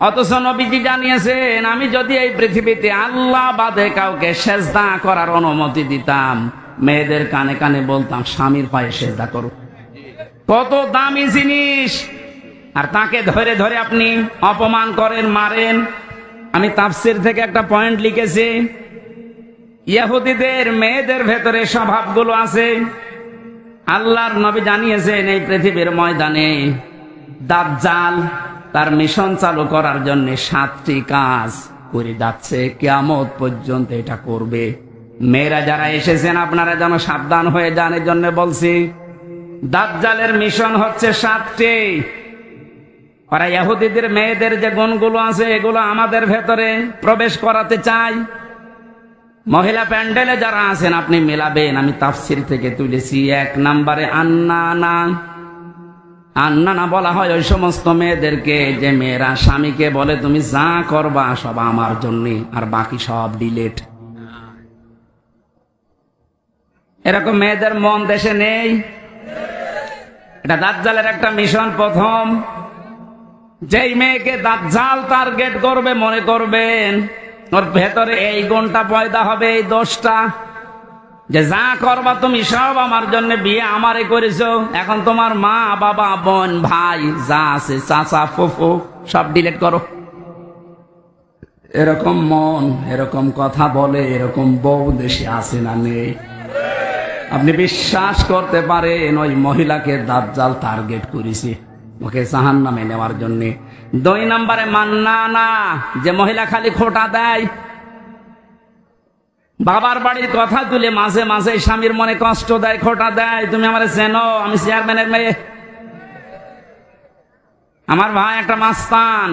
অথচ নবীজি জানিয়েছেন, আমি যদি এই পৃথিবীতে আল্লাহ বাদে কাউকে সেজদা করার অনুমতি দিতাম, মেয়েদের কানে কানে বলতাম স্বামীর পায়ে সেজদা করো। কত দামি জিনিস, আর তাকে ধরে ধরে আপনি অপমান করেন, মারেন। আমি তাফসীর থেকে একটা পয়েন্ট লিখেছি, ইহুদিদের মেয়েদের ভেতরে স্বভাবগুলো আছে। আল্লাহর নবী জানিয়েছেন, এই পৃথিবীর ময়দানে দাজ্জাল তার মিশন চালু করার জন্য 7টি কাজ করে যাচ্ছে, কিয়ামত পর্যন্ত এটা করবে। মেয়েরা যারা এসেছেন আপনারা যেন সাবধান হয়ে যান, এর জন্য বলছি। দাজ্জালের মিশন হচ্ছে 7টি। ওরা ইহুদিদের মেয়েদের যে গুণগুলো আছে এগুলো আমাদের ভেতরে প্রবেশ করাতে চায়। মহিলা প্যান্ডেলে যারা আছেন আপনি মেলাবেন, আমি তাফসীর থেকে তুলেছি। 1 নম্বরে আন্নানা। আন্নানা বলা হয় ওই সমস্ত মেয়েদেরকে যে মেয়েরা স্বামীকে বলে তুমি যা করবা সব আমার জন্য, আর বাকি সব ডিলেট। এরকম মেয়েদের মন দেশে নেই। এটা দাজ্জালের একটা মিশন। প্রথম, যেই মেয়েকে দাজ্জাল টার্গেট করবে মনে করবেন ওর ভেতরে এই গুণটা পয়দা হবে, এই দোষটা, যে যা করবা তুমি সব আমার জন্য, বিয়ে আমারে করেছো, এখন তোমার মা বাবা বোন ভাই যা আছে চাচা ফুফু সব ডিলিট করো। এরকম মন, এরকম কথা বলে, এরকম বউ দেশে আছে না নেই? আপনি বিশ্বাস করতে পারেন ওই মহিলাকে দাজ্জাল টার্গেট করেছে, ওকে জাহান্নামে নেওয়ার জন্য। 2 নম্বরে মান্নানা, যে মহিলা খালি খোঁটা দেয়, বাবার বাড়ির কথা তুলে মাঝে মাঝে স্বামীর মনে কষ্ট দেয়, খোঁটা দেয়, তুমি আমার চেনো, আমি চেয়ারম্যানের মেয়ে, আমার ভাই একটা মাস্তান।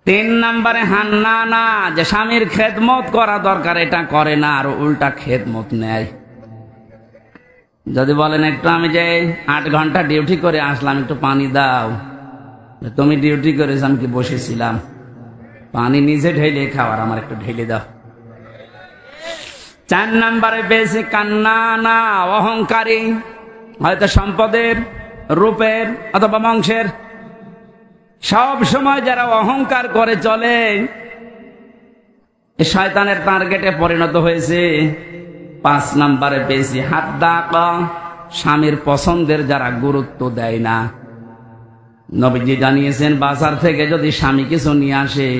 3 নম্বরে হান্নানা, যে স্বামীর খেদমত করা দরকার এটা করে না, আর উল্টা খেদমত নেয়। যদি বলেন একটু আমি যে 8 ঘন্টা ডিউটি করে আসলাম, একটু পানি দাও, তুমি ডিউটি করেছ আমি কি বসেছিলাম, পানি নিজে ঢেলে খাওয়ার, আমার একটু ঢেলে দাও। 4 নম্বরে বেশি কান্নানা, অহংকারী, হয়তো সম্পদের, রূপের অথবা বংশের, সব সময় যারা অহংকার করে চলে শয়তানের টার্গেটে পরিণত হয়েছে। 5 নম্বরে বেশি হাদ্দাকা, স্বামীর পছন্দের যারা গুরুত্ব দেয় না। নবীজি জানিয়েছেন, বাজার থেকে যদি স্বামী কিছু নিয়ে আসে,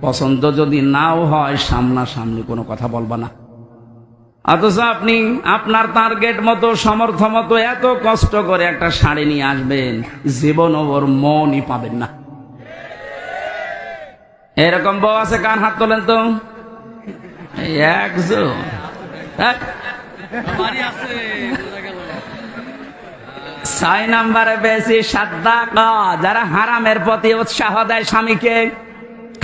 পছন্দ যদি নাও হয়, সামনাসামনি কোনো কথা বলবা না। অথচ আপনি আপনার টার্গেট মতো, সমর্থ মতো এত কষ্ট করে একটা শাড়ি নিয়ে আসবেন, জীবন ওর মনই পাবেন না। এরকম বউ আছে? কার হাত তোলেন তো। একজন 6 নম্বরে বেশি সাদ্দাকা, যারা হারামের প্রতি উৎসাহ দেয় স্বামীকে,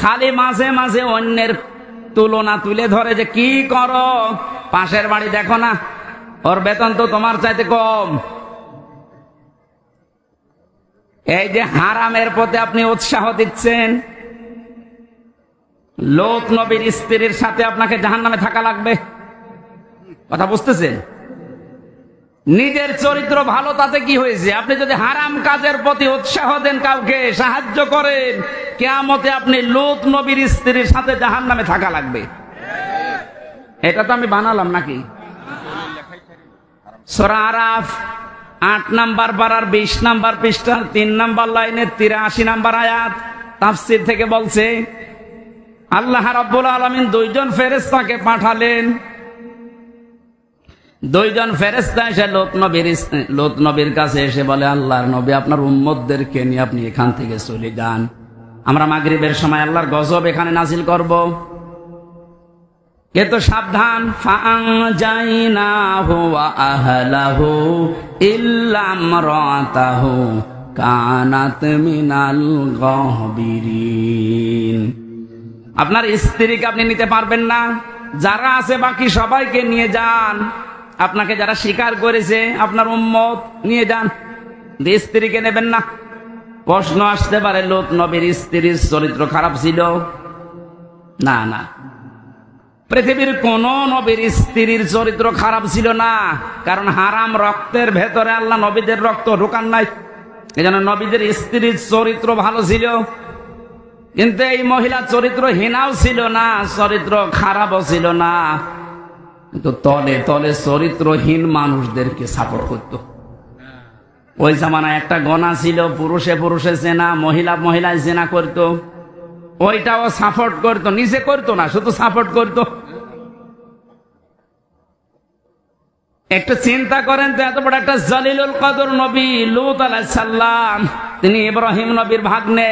খালি মাঝে মাঝে অন্যের তুলনা তুলে ধরে, যে কি করো, পাশের বাড়ি দেখো না, ওর বেতন তো তোমার চাইতে কম। এই যে হারামের প্রতি আপনি উৎসাহ দিচ্ছেন, লোত নবীর স্ত্রীর সাথে আপনাকে জাহান্নামে থাকা লাগবে। কথা বুঝতেছেন? নিজের চরিত্র ভালো তাতে কি হয়েছে? আপনি যদি হারাম কাজের প্রতি উৎসাহ দেন, কাউকে সাহায্য করেন, কিয়ামতে আপনি লোত নবীর স্ত্রীর সাথে জাহান্নামে থাকা লাগবে। এটা তো আমি বানালাম নাকি? সূরা আরাফ 8 নম্বর পারার 20 নম্বর পৃষ্ঠার 3 নম্বর লাইনে 83 নম্বর আয়াত, তাফসীর থেকে বলছে, আল্লাহ রাব্বুল আলামিন 2 জন ফেরেশতাকে পাঠালেন। 2 জন ফেরেশতা এসে লোত নবীর কাছে এসে বলে, আল্লাহর নবী, আপনার উম্মতদেরকে নিয়ে আপনি এখান থেকে চলে যান, আমরা মাগরিবের সময় আল্লাহর গজব এখানে নাজিল করব। কিন্তু সাবধান, ফাআনজাইনাহু ওয়া আহলাহু ইল্লা ইমরাতাহু কানাত মিনাল গাবিরিন। আপনার স্ত্রীকে আপনি নিতে পারবেন না, যারা আছে বাকি সবাইকে নিয়ে যান, আপনাকে যারা স্বীকার করেছে আপনার উম্মত নিয়ে যান, স্ত্রীকে নেবেন না। প্রশ্ন আসতে পারে, লোক নবীর স্ত্রীর চরিত্র খারাপ ছিল? না না, পৃথিবীর কোন নবীর স্ত্রীর চরিত্র খারাপ ছিল না, কারণ হারাম রক্তের ভেতরে আল্লাহ নবীদের রক্ত ঢোকান নাই। এজন্য নবীদের স্ত্রীর চরিত্র ভালো ছিল, কিন্তু এই মহিলা চরিত্রহীনাও ছিল না, চরিত্র খারাপও ছিল না, কিন্তু তলে তলে চরিত্রহীন মানুষদেরকে সাপোর্ট করত। ওই জামানায় একটা গণা ছিল, পুরুষে পুরুষে জেনা, মহিলা মহিলায় জেনা করত, ওইটাও সাপোর্ট করত, নিজে করতো না, শুধু সাপোর্ট করত। একটু চিন্তা করেন তো, এত বড় একটা জলিলুল কদর নবী লূত আলাইহিস সালাম, তিনি ইব্রাহিম নবীর ভাগ্নে,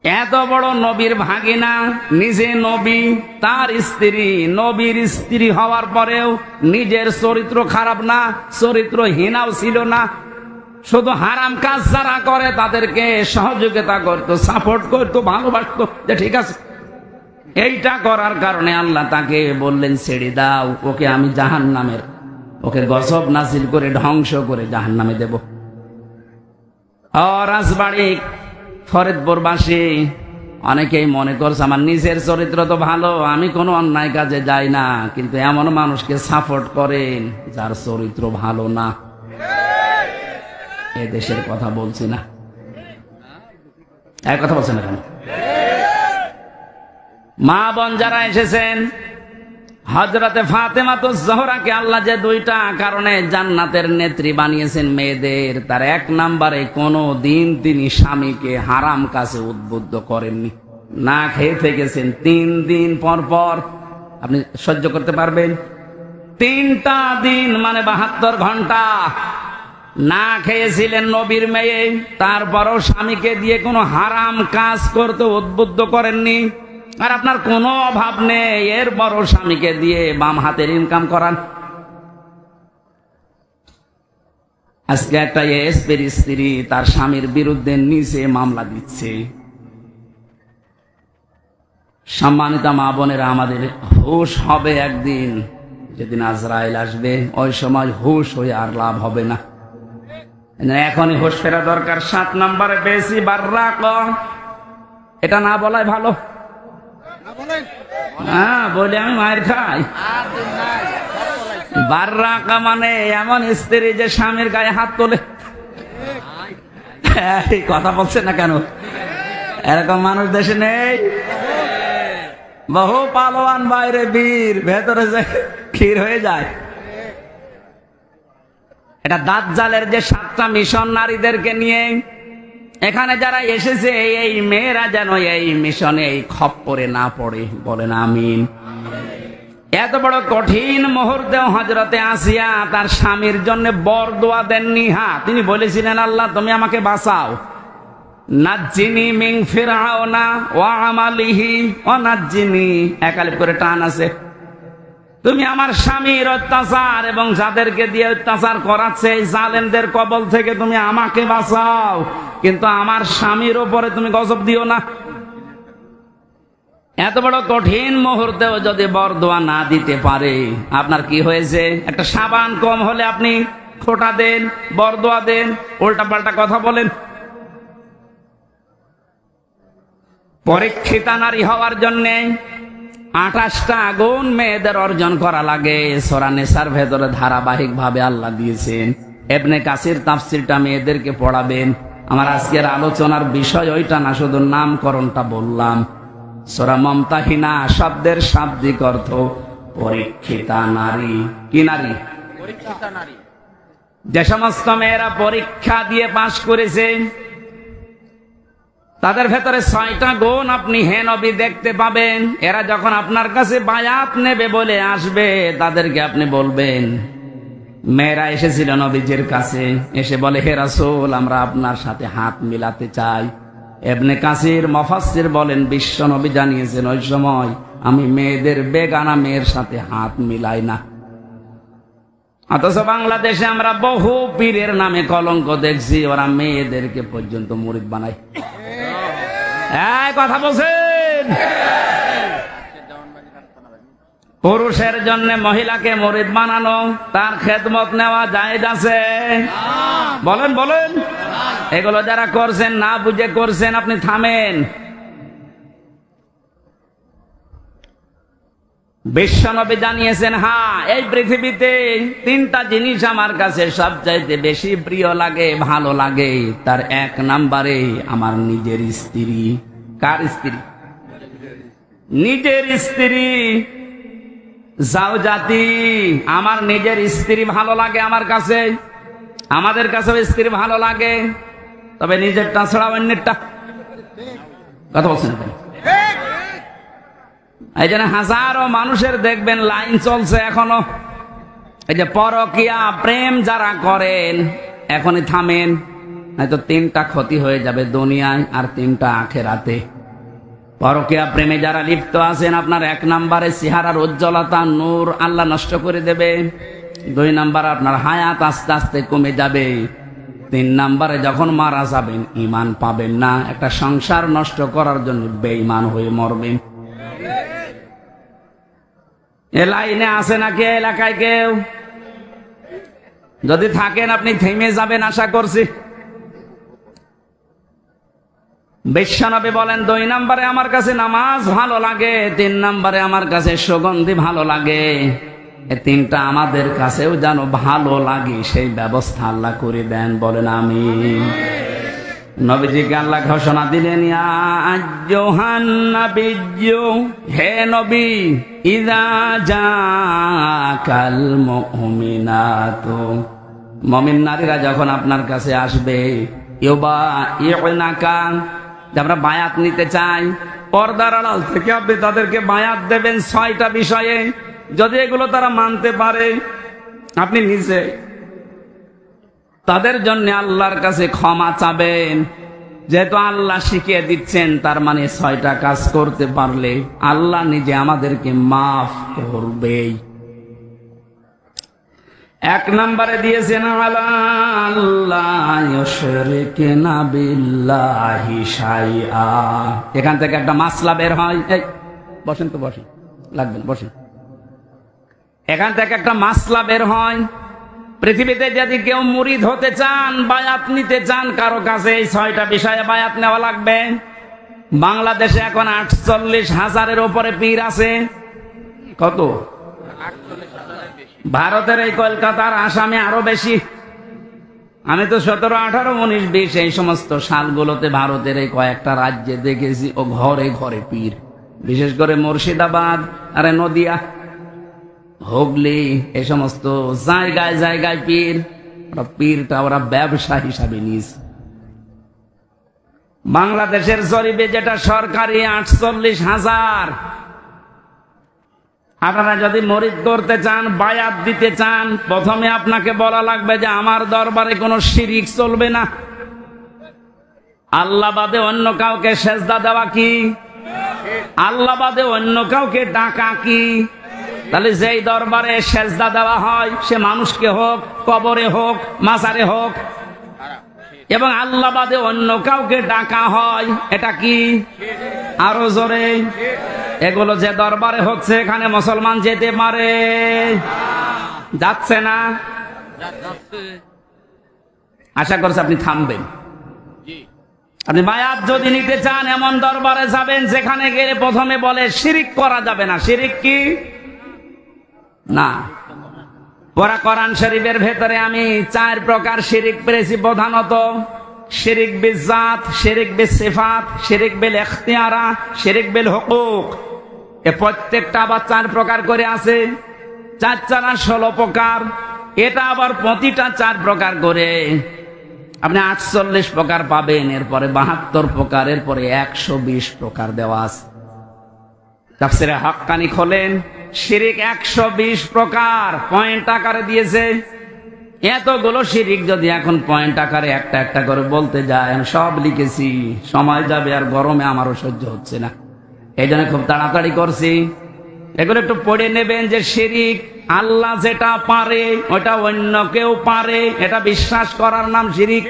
এত বড় নবীর ভাগিনা, নিজে নবী, তার স্ত্রী নবীর স্ত্রী হওয়ার পরেও নিজের চরিত্র খারাপ না, চরিত্রহীনাও ছিল না, শুধু হারাম কাজ যারা করে তাদেরকে সহযোগিতা করত, সাপোর্ট করত, ভালোবাসত, যে ঠিক আছে। এইটা করার কারণে আল্লাহ তাকে বললেন, ছেড়ে দাও, ওকে আমি জাহান্নামের, ওকে গজব নাজিল করে ধ্বংস করে জাহান্নামে দেব। রাজবাড়ি ফরিদপুরবাসী অনেকেই মনে করছে আমার নিজের চরিত্র তো ভালো, আমি কোনো অন্যায় কাজে যাই না, কিন্তু এমন মানুষকে সাপোর্ট করেন যার চরিত্র ভালো না। এ দেশের কথা বলছি না, এক কথা বলছেন না কেন? মা বোন যারা এসেছেন, হযরতে ফাতেমাতুজ জোহরাকে আল্লাহ যে দুইটা কারণে জান্নাতের নেত্রী বানিয়েছেন মেয়েদের, তার এক নম্বরে কোনো দিন তিনি স্বামীকে হারাম কাজে উদ্বুদ্ধ করেননি। না খেয়ে থেকেছেন 3 দিন পর পর, আপনি সহ্য করতে পারবেন? 3টা দিন মানে 72 ঘন্টা না খেয়েছিলেন নবীর মেয়ে, তারপরও স্বামীকে দিয়ে কোনো হারাম কাজ করতে উদ্বুদ্ধ করেননি। আর আপনার কোনো অভাব নেই, এর বড় স্বামীকে দিয়ে বাম হাতের ইনকাম করান। আজকে একটা এসপির স্ত্রী তার স্বামীর বিরুদ্ধে নিচে মামলা দিচ্ছে। সম্মানিত মা বোনেরা, আমাদের হুঁশ হবে একদিন, যেদিন আজরাইল আসবে, ওই সময় হুঁশ হয়ে আর লাভ হবে না। এখনই হুঁশ ফেরা দরকার। 7 নম্বরে বেশি বাররাক, এটা না বলাই ভালো। হ্যাঁ, বলে আমি মায়ের খাই। বাররাকা মানে এমন স্ত্রী যে স্বামীর গায়ে হাত তোলে। এই কথা বলছে না কেন? এরকম মানুষ দেশে নেই? বহু পালোয়ান বাইরে বীর, ভেতরে যে ক্ষীর হয়ে যায়। এটা দাজ্জালের যে 7টা মিশন নারীদেরকে নিয়ে, এখানে যারা এসেছে এই মেয়েরা যেন এই মিশনে এই খপ্পরে না পড়ে, বলেন আমিন। এত বড় কঠিন মুহূর্তেও হযরতে আসিয়া তার স্বামীর জন্য বরদোয়া দেননি। হ্যাঁ, তিনি বলেছিলেন, আল্লাহ তুমি আমাকে বাঁচাও, নাজ্জিনি মিন ফিরআউনা ওয়া আমালিহি ওয়া নাজ্জিনি, একালিপ করে টান আছে। তুমি আমার স্বামীর অত্যাচার এবং যাদেরকে দিয়ে অত্যাচার করাচ্ছে এই জালেমদের কবল থেকে তুমি আমাকে বাঁচাও, কিন্তু আমার স্বামীর উপরে তুমি গজব দিও না। এত বড় কঠিন মুহূর্তেও যদি বরদোয়া না দিতে পারে, আপনার কি হয়েছে? একটা সাবান কম হলে আপনি খোঁটা দেন, বরদোয়া দেন, উল্টা পাল্টা কথা বলেন। পরীক্ষিতা নারী হওয়ার জন্য 28টা গুণ মেয়েদের অর্জন করা লাগে। সূরা নিসার ভেতরে ধারাবাহিক ভাবে আল্লাহ দিয়েছেন। ইবনে কাসির তাফসীরটা মেয়েদেরকে পড়াবেন। আমার আজকের আলোচনার বিষয় ওইটা না, শুধু নামকরণটা বললাম। সূরা মুমতাহিনা শব্দের শাব্দিক অর্থ পরীক্ষিতা নারী। কি নারী? পরীক্ষিতা নারী। যে সমস্ত মেয়েরা পরীক্ষা দিয়ে পাশ করেছে, তাদের ভেতরে 6টা গুণ আপনি হে নবী দেখতে পাবেন। এরা যখন আপনার কাছে বায়াত নেবে বলে আসবে, তাদেরকে আপনি বলবেন, মেয়েরা এসেছিল নবীজির কাছে, এসে বলে, হে রাসূল, আমরা আপনার সাথে হাত মিলাতে চাই। ইবনে কাসির মুফাসসির বলেন, বিশ্ব নবী জানিয়েছেন, ওই সময় আমি মেয়েদের বেগানা মেয়ের সাথে হাত মিলাই না। অথচ বাংলাদেশে আমরা বহু পীরের নামে কলঙ্ক দেখছি, ওরা মেয়েদেরকে পর্যন্ত মুরিদ বানায়। কথা বলছেন? পুরুষের জন্য মহিলাকে মুরিদ বানানো, তার খেদমত নেওয়া জায়েজ আছে? বলেন বলেন। এগুলো যারা করছেন না বুঝে করছেন, আপনি থামেন। বিশ্বনবী জানিয়েছেন, হ্যাঁ, এই পৃথিবীতে তিনটা জিনিস আমার কাছে সবচাইতে বেশি প্রিয় লাগে, ভালো লাগে। তার এক নম্বরে আমার নিজের স্ত্রী। কার স্ত্রী? নিজের স্ত্রী। জাওজাতি, আমার নিজের স্ত্রী ভালো লাগে আমার কাছে। আমাদের কাছেও স্ত্রী ভালো লাগে, তবে নিজেরটা ছাড়া অন্যেরটা। কথা বলছেন? এই জন্য হাজারো মানুষের দেখবেন লাইন চলছে এখনো। এই যে পরকিয়া প্রেম যারা করেন, এখনই থামেন, হয়তো তিনটা ক্ষতি হয়ে যাবে দুনিয়ায় আর তিনটা আখেরাতে। পরকিয়া প্রেমে যারা লিপ্ত আছেন, আপনার এক নম্বরে চেহারার উজ্জ্বলতা, নূর আল্লাহ নষ্ট করে দেবে। দুই নম্বর, আপনার হায়াত আস্তে আস্তে কমে যাবে। তিন নম্বরে যখন মারা যাবেন ঈমান পাবেন না, একটা সংসার নষ্ট করার জন্য বেঈমান হয়ে মরবেন। এ লাইনে আছে নাকি এলাকায় কেউ? যদি থাকেন আপনি থেমে যাবেন আশা করছি। বিশ্বনবী বলেন, দুই নম্বরে আমার কাছে নামাজ ভালো লাগে, তিন নম্বরে আমার কাছে সুগন্ধি ভালো লাগে। এই তিনটা আমাদের কাছেও যেন ভালো লাগে, সেই ব্যবস্থা আল্লাহ করে দেন। বলেন আমিন। নবীজিকে আল্লাহ ঘোষণা দিলেন, ইয়া আইয়ুহান নাবিয়্যু, হে নবী, ইযা জাকাল মুমিনাতু, মুমিন নারীরা যখন আপনার কাছে আসবে, ইউবাইউনাকা, আমরা বায়াত নিতে চাই, পর্দার আড়াল থেকে আপনি তাদেরকে বায়াত দেবেন 6টা বিষয়ে। যদি এগুলো তারা মানতে পারে, আপনি নিজে তাদের জন্য আল্লাহর কাছে ক্ষমা চাবেন। যেহেতু আল্লাহ শিখিয়ে দিচ্ছেন, তার মানে 6টা কাজ করতে পারলে আল্লাহ নিজে আমাদেরকে মাফ করবেই। এক নম্বরে দিয়েছেন, আল্লাহ ইউশরিকুনা বিল্লাহি শাইআ। এখান থেকে একটা মাসলা বের হয়। এই বসেন তো, বসেন, লাগবেন, বসেন। এখান থেকে একটা মাসলা বের হয়, পৃথিবীতে যদি কেউ মুরিদ হতে চান, বায়াত নিতে চান কারো কাছে, এই 6টা বিষয়ে বায়াত নেওয়া লাগবে। বাংলাদেশে এখন 48,000-এর উপরে পীর আছে। কত? ভারতের এই কলকাতার, আসামে আরো বেশি। আমি তো 17, 18, 19, 20 এই সমস্ত সালগুলোতে ভারতের এই কয়েকটা রাজ্যে দেখেছি, ও ঘরে ঘরে পীর। বিশেষ করে মুর্শিদাবাদ, আরে নদিয়া, হুগলি, এই সমস্ত জায়গায় জায়গায় পীর। পীরটা ওরা ব্যবসা হিসাবে নিয়েছে। বাংলাদেশের জরিপে যেটা সরকারি 48,000। আপনারা যদি মুরিদ করতে চান, বায়াত দিতে চান, প্রথমে আপনাকে বলা লাগবে যে আমার দরবারে কোনো শিরিক চলবে না। আল্লাহ বাদে অন্য কাউকে সেজদা দেওয়া কি? আল্লাহ বাদে অন্য কাউকে ডাকা কি? তাহলে যেই দরবারে সেজদা দেওয়া হয়, সে মানুষকে হোক, কবরে হোক, মাজারে হোক, এবং আল্লাহ বাদে অন্য কাউকে ডাকা হয়, এটা কি? আরো জোরে। এগুলো যে দরবারে হচ্ছে, এখানে মুসলমান যেতে পারে? যাচ্ছে না? আশা করছি আপনি থামবেন। আপনি বায়াত যদি নিতে চান, এমন দরবারে যাবেন যেখানে গেলে প্রথমে বলে শিরিক করা যাবে না। শিরিক কি? না। পুরা কোরআন শরীফের ভেতরে আমি 4 প্রকার শিরিক পেয়েছি প্রধানত। শিরিক বিল জাত, শিরিক বিল সিফাত, শিরিক বিল ইখতিয়ারা, শিরিক বিল হুকুক। এ প্রত্যেকটা আবার 4 প্রকার করে আছে। 4 4 16 প্রকার। এটা আবার প্রতিটা 4 প্রকার করে আপনি 48 প্রকার পাবেন। এরপরে 72 প্রকার, এরপরে 120 প্রকার দেওয়া আছে। তাফসীরে হাক্কানি খোলেন, শিরিক 120 প্রকার পয়েন্ট আকারে দিয়েছে। এতগুলো শিরিক যদি এখন পয়েন্ট আকারে একটা একটা করে বলতে যায়, আমি সব লিখেছি, সময় যাবে, আর গরমে আমারও সহ্য হচ্ছে না। এই জন্য খুব তাড়াতাড়ি করছি। এগুলো একটু পড়ে নেবেন যে শিরিক, আল্লাহ যেটা পারে ওটা অন্য কেউ পারে, এটা বিশ্বাস করার নাম শিরিক।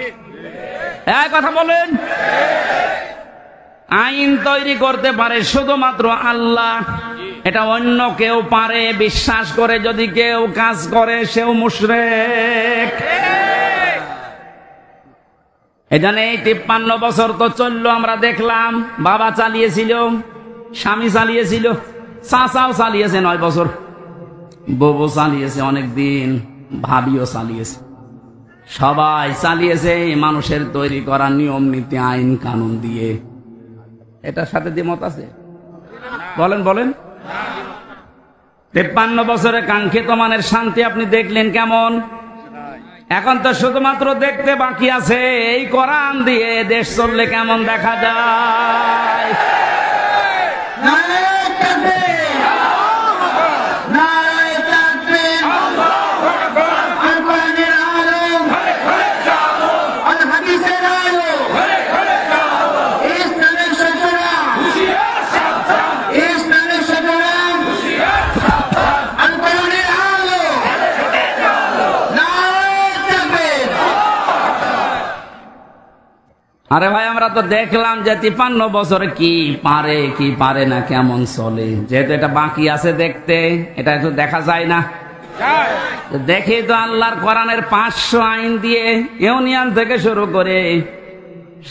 এক কথা বলেন। আইন তৈরি করতে পারে শুধুমাত্র আল্লাহ, এটা অন্য কেউ পারে বিশ্বাস করে যদি কেউ কাজ করে সেও মুশরিক। এখানে এই 53 বছর তো চললো, আমরা দেখলাম বাবা চালিয়েছিল, স্বামী চালিয়েছিল, চাচাও চালিয়েছে 9 বছর, বউ চালিয়েছে অনেক দিন, ভাবিও চালিয়েছে, সবাই চালিয়েছে মানুষের তৈরি করা নিয়ম নীতি আইন কানুন দিয়ে। এটার সাথে দ্বিমত আছে? বলেন বলেন। 53 বছরে কাঙ্ক্ষিত মানের শান্তি আপনি দেখলেন কেমন? এখন তো শুধুমাত্র দেখতে বাকি আছে এই কোরআন দিয়ে দেশ চললে কেমন দেখা যায়। আরে ভাই, আমরা তো দেখলাম যে 53 বছরে কি পারে কি পারে না, কেমন চলে। যেহেতু এটা বাকি আছে দেখতে, এটা একটু দেখা যায় না। দেখি তো আল্লাহর কোরআনের 500 আইন দিয়ে ইউনিয়ন থেকে শুরু করে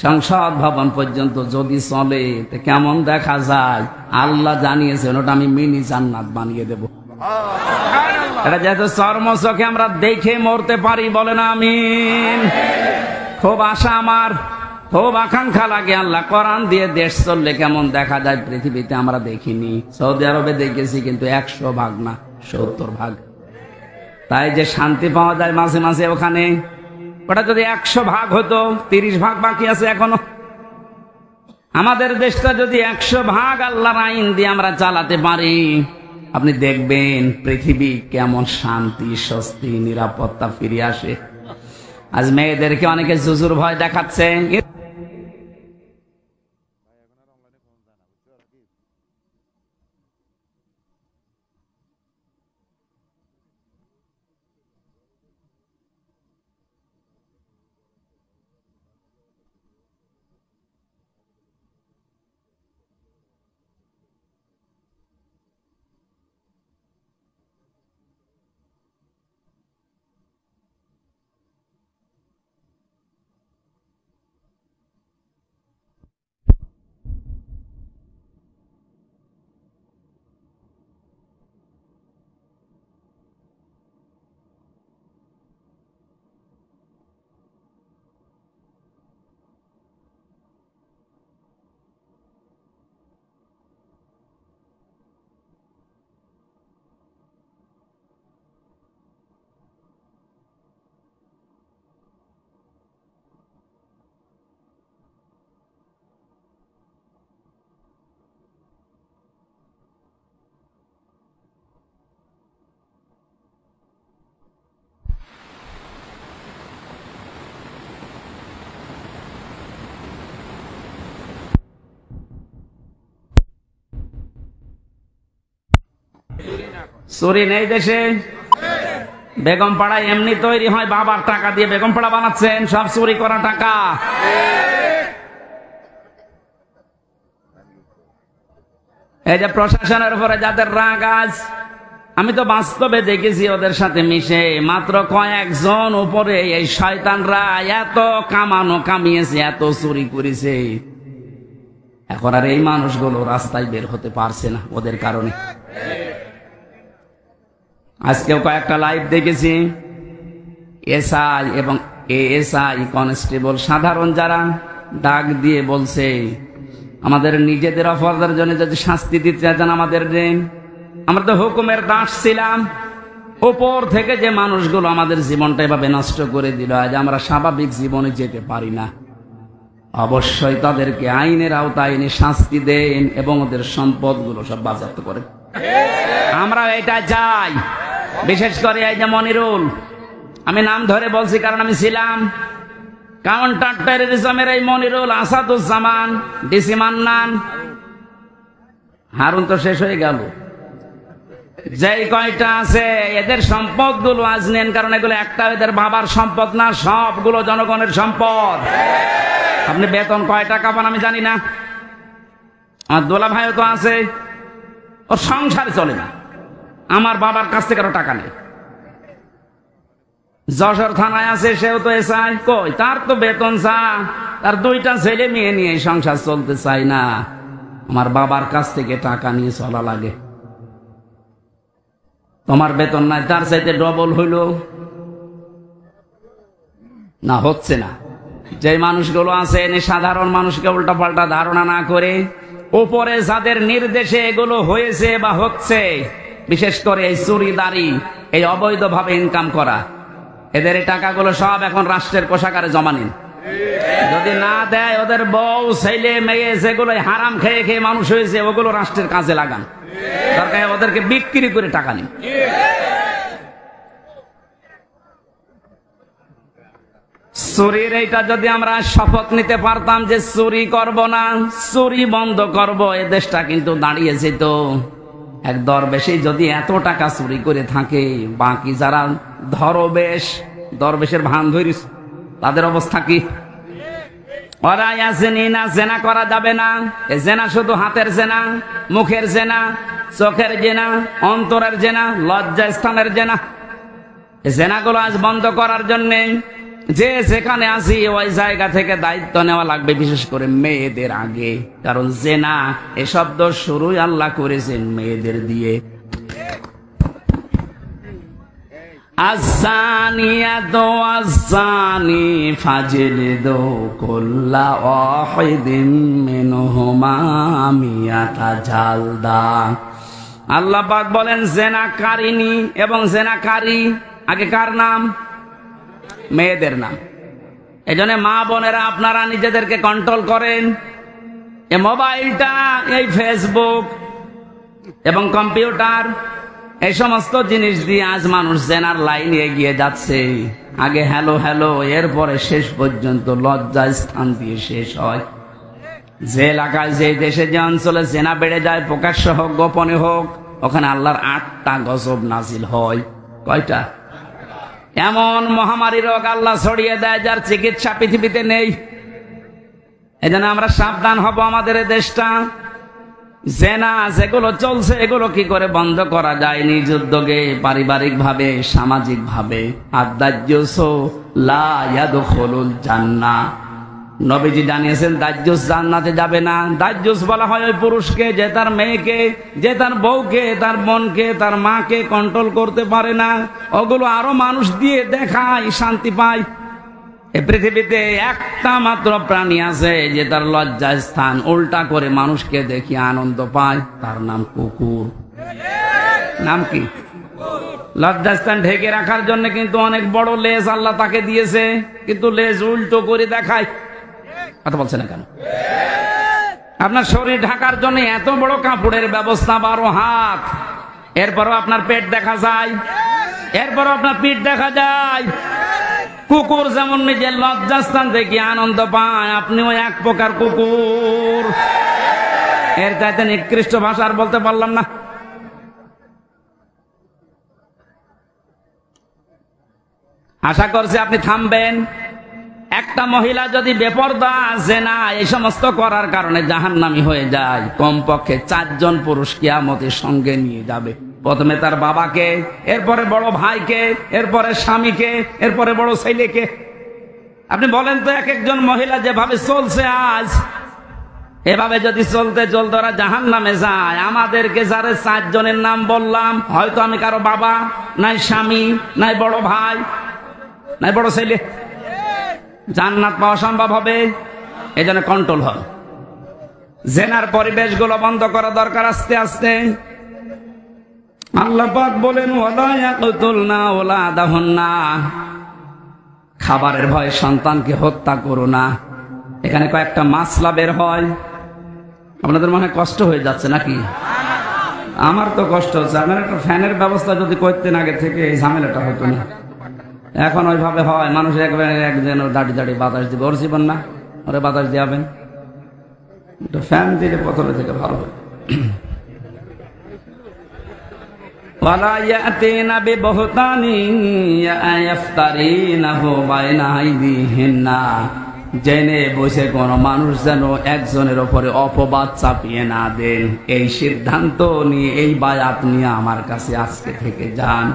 সংসদ ভবন পর্যন্ত যদি চলে তো কেমন দেখা যায়। আল্লাহ জানিয়েছেন ওটা আমি মিনি জান্নাত বানিয়ে দেব। এটা যেহেতু চর্মচোখে আমরা দেখে মরতে পারি, বলেন আমিন। খুব আশা আমার, খুব আকাঙ্ক্ষা লাগে আল্লাহ কোরআন দিয়ে দেশ চললে কেমন দেখা যায়। পৃথিবীতে আমরা দেখিনি, সৌদি আরবে দেখেছি কিন্তু 100 ভাগ না 70 ভাগ। তাই যে শান্তি পাওয়া যায় মাঝে মাঝে ওখানে, ওটা যদি 100 ভাগ হতো, 30 ভাগ বাকি আছে এখনো। আমাদের দেশটা যদি 100 ভাগ আল্লাহর আইন দিয়ে আমরা চালাতে পারি, আপনি দেখবেন পৃথিবী কেমন শান্তি স্বস্তি নিরাপত্তা ফিরে আসে। আজ মেয়েদেরকে অনেকে জুজুর ভয় দেখাচ্ছে। চুরি নেই দেশে? বেগম পাড়ায় এমনি তৈরি হয়, বাবার টাকা দিয়ে বেগম পাড়া বানাচ্ছেন, সব চুরি করা টাকা। এই যে প্রশাসনের উপরে যাদের রাগ আজ, আমি তো বাস্তবে দেখেছি ওদের সাথে মিশে, মাত্র কয়েকজন উপরে এই শয়তানরা এত কামানো কামিয়েছে, এত চুরি করেছে, এখন আর এই মানুষগুলো রাস্তায় বের হতে পারছে না ওদের কারণে। আজকেও কয়েকটা লাইভ দেখেছি, এসআই এবং এএসআই কনস্টেবল সাধারণ যারা ডাক দিয়ে বলছে আমাদের নিজেদের অপরাধের জন্য যদি শাস্তি দিতে চান আমাদের দিন। আমরা তো হুকুমের দাস ছিলাম, উপর থেকে যে মানুষগুলো আমাদের জীবনটা এভাবে নষ্ট করে দিল, আজ আমরা স্বাভাবিক জীবনে যেতে পারি না। অবশ্যই তাদেরকে আইনের আওতায় এনে শাস্তি দেন এবং ওদের সম্পদগুলো সব বাজেয়াপ্ত করেন। আমরা এটা চাই। বিশেষ করে এই যে মনিরুল, আমি নাম ধরে বলছি কারণ আমি ছিলাম কাউন্টার টেররিজমের এই মনিরুল, আসাদুজ্জামান, ডিসি মান্নান, হারুন তো শেষ হয়ে গেল, যেই কয়টা আছে এদের সম্পদগুলো আজ নেন, কারণ এগুলো একটা এদের বাবার সম্পদ না, সবগুলো জনগণের সম্পদ। আপনি বেতন কয় টাকা পান আমি জানি না, আমার দোলা ভাইও তো আছে, ওর সংসার চলে না, আমার বাবার কাছ থেকে আরো টাকা নেই। যশোর থানায় আছে, সেও তো এসআই, কই তার তো বেতন চা, তার 2টা ছেলে মেয়ে নিয়ে সংসার চলতে চায় না, আমার বাবার কাছ থেকে টাকা নিয়ে চলা লাগে। তোমার বেতন নাই, তার চাইতে ডবল হইল না, হচ্ছে না। যে মানুষগুলো আছে সাধারণ মানুষকে উল্টা পাল্টা ধারণা না করে উপরে যাদের নির্দেশে এগুলো হয়েছে বা হচ্ছে, বিশেষ করে এই চুরিদারি, এই অবৈধভাবে ইনকাম করা, এদের এই টাকাগুলো সব এখন রাষ্ট্রের কোষাগারে জমা নিন। যদি না দেয়, ওদের বউ ছেলে মেয়ে যেগুলো হারাম খেয়ে খেয়ে মানুষ হয়েছে, ওগুলো রাষ্ট্রের কাজে লাগান, দরকার ওদেরকে বিক্রি করে টাকা নিন। চুরির এইটা যদি আমরা শপথ নিতে পারতাম যে চুরি করব না, চুরি বন্ধ করব, এ দেশটা কিন্তু দাঁড়িয়েছে। তো এক দরবেশে যদি এত টাকা চুরি করে থাকে, বাকি যারা দরবেশের ভান ধরিস, তাদের অবস্থা কি? ওরা ইয়াসিনা জেনা করা যাবে না। এ জেনা শুধু হাতের জেনা, মুখের জেনা, চোখের জেনা, অন্তরের জেনা, লজ্জা স্থানের জেনা। এই জেনাগুলো আজ বন্ধ করার জন্য যে যেখানে আসি ওই জায়গা থেকে দায়িত্ব নেওয়া লাগবে, বিশেষ করে মেয়েদের আগে। কারণ জেনা এ শব্দ শুরুই আল্লাহ করেছেন মেয়েদের দিয়ে। আযানিয়াতু ওয়াযানি ফাজলিদু কুল্লা ওয়াহিদিন মিনহুমা মিয়াতা জালদা। আল্লাহ পাক বলেন জেনাকারিনী এবং জেনাকারী, আগে কার নাম? মেয়েদের নাম। এই জন্য মা বোনেরা আপনারা নিজেদেরকে কন্ট্রোল করেন। এই মোবাইলটা, এই ফেসবুক এবং কম্পিউটার, এই সমস্ত জিনিস দিয়ে আজ মানুষ জেনার লাইনে এগিয়ে যাচ্ছে। আগে হ্যালো হ্যালো, এরপরে শেষ পর্যন্ত লজ্জা স্থান দিয়ে শেষ হয়। যে এলাকায়, যে দেশে, যে অঞ্চলে জেনা বেড়ে যায়, প্রকাশ্য হোক গোপনে হোক, ওখানে আল্লাহর 8টা গজব নাজিল হয়। কয়টা? এমন মহামারী রোগ আল্লাহ ছড়িয়ে দেয় যার চিকিৎসা পৃথিবীতে নেই। এজন্য আমরা সাবধান হব। আমাদের এই দেশটা জেনা যেগুলো চলছে, এগুলো কি করে বন্ধ করা যায় নিজ উদ্যোগে, পারিবারিক ভাবে, সামাজিক ভাবে। আর দাজ্জুস লা ইয়াদখুলুল জান্নাহ, নবীজি জানিয়েছেন দাজ্জুস জান্নাতে যাবে না। দাজ্জুস বলা হয় ওই পুরুষকে যে তার মেয়েকে, যে তার বউকে, তার বোনকে, তার মাকে কন্ট্রোল করতে পারে না। ওগুলো আরো মানুষ দিয়ে দেখায়, শান্তি পায়। এই পৃথিবীতে একটা মাত্র প্রাণী আছে যে তার লজ্জা স্থান উল্টা করে মানুষকে দেখিয়ে আনন্দ পায়, তার নাম কুকুর। নাম কি? লজ্জাস্থান ঢেকে রাখার জন্য কিন্তু অনেক বড় লেজ আল্লাহ তাকে দিয়েছে, কিন্তু লেজ উল্টো করে দেখায়। কথা বলছে না কেন? আপনার শরীর ঢাকার জন্য এত বড় কাপড়ের ব্যবস্থা, 12 হাত, এরপরও আপনার পেট দেখা যায়, এরপরও আপনার পিঠ দেখা যায়। কুকুর যেমন নিজের লজ্জাস্থান থেকে আনন্দ পায়, আপনিও এক প্রকার কুকুর। এর চাইতে নিকৃষ্ট ভাষা আর বলতে পারলাম না। আশা করছি আপনি থামবেন। একটা মহিলা যদি বেপরদা, জেনা এই সমস্ত করার কারণে জাহান্নামী হয়ে যায়, কমপক্ষে 4 জন পুরুষ কিয়ামতের সঙ্গে নিয়ে যাবে। প্রথমে তার বাবাকে, এরপরে বড় ভাইকে, এরপরে স্বামীকে, এরপরে বড় ছেলেকে। আপনি বলেন তো, এক একজন মহিলা যেভাবে চলছে আজ, এভাবে যদি চলতে চলতে ওরা জাহান্নামে যায়, আমাদেরকে যারা 4 জনের নাম বললাম, হয়তো আমি কারো বাবা, নাই স্বামী, নাই বড় ভাই, নাই বড় ছেলে, জান্নাত পাওয়া সম্ভব হবে? এই জন্য কন্ট্রোল হয়। জেনার পরিবেশগুলো বন্ধ করা দরকার আস্তে আস্তে। আল্লাহ পাক বলেন ওয়ালা ইয়াকতুলনা ওয়ালাদাহুন্না, খাবারের ভয়ে সন্তানকে হত্যা করো না। এখানে কয়েকটা মাসলা বের হয়। আপনাদের মনে কষ্ট হয়ে যাচ্ছে নাকি? আমার তো কষ্ট হচ্ছে। আপনার একটা ফ্যানের ব্যবস্থা যদি করতেন আগে থেকে, এই ঝামেলাটা হতো না। এখন ওইভাবে হয়, মানুষ একজন দাঁড়িয়ে বাতাস দিবে, ওর জীবন না, ওরে বাতাস দিয়াবেন। ফ্যান দিলে প্রথমে থেকে ভালো হয়। ওয়ালা ইয়াতিনা বিবহতানি ইয়াফতারিনাহু বাইনা আইদিহিন্না জেনে বসে কোন মানুষ যেন একজনের ওপরে অপবাদ চাপিয়ে না দেন, এই সিদ্ধান্ত নিয়ে, এই বায়াত নিয়ে আমার কাছে আজকে থেকে যান।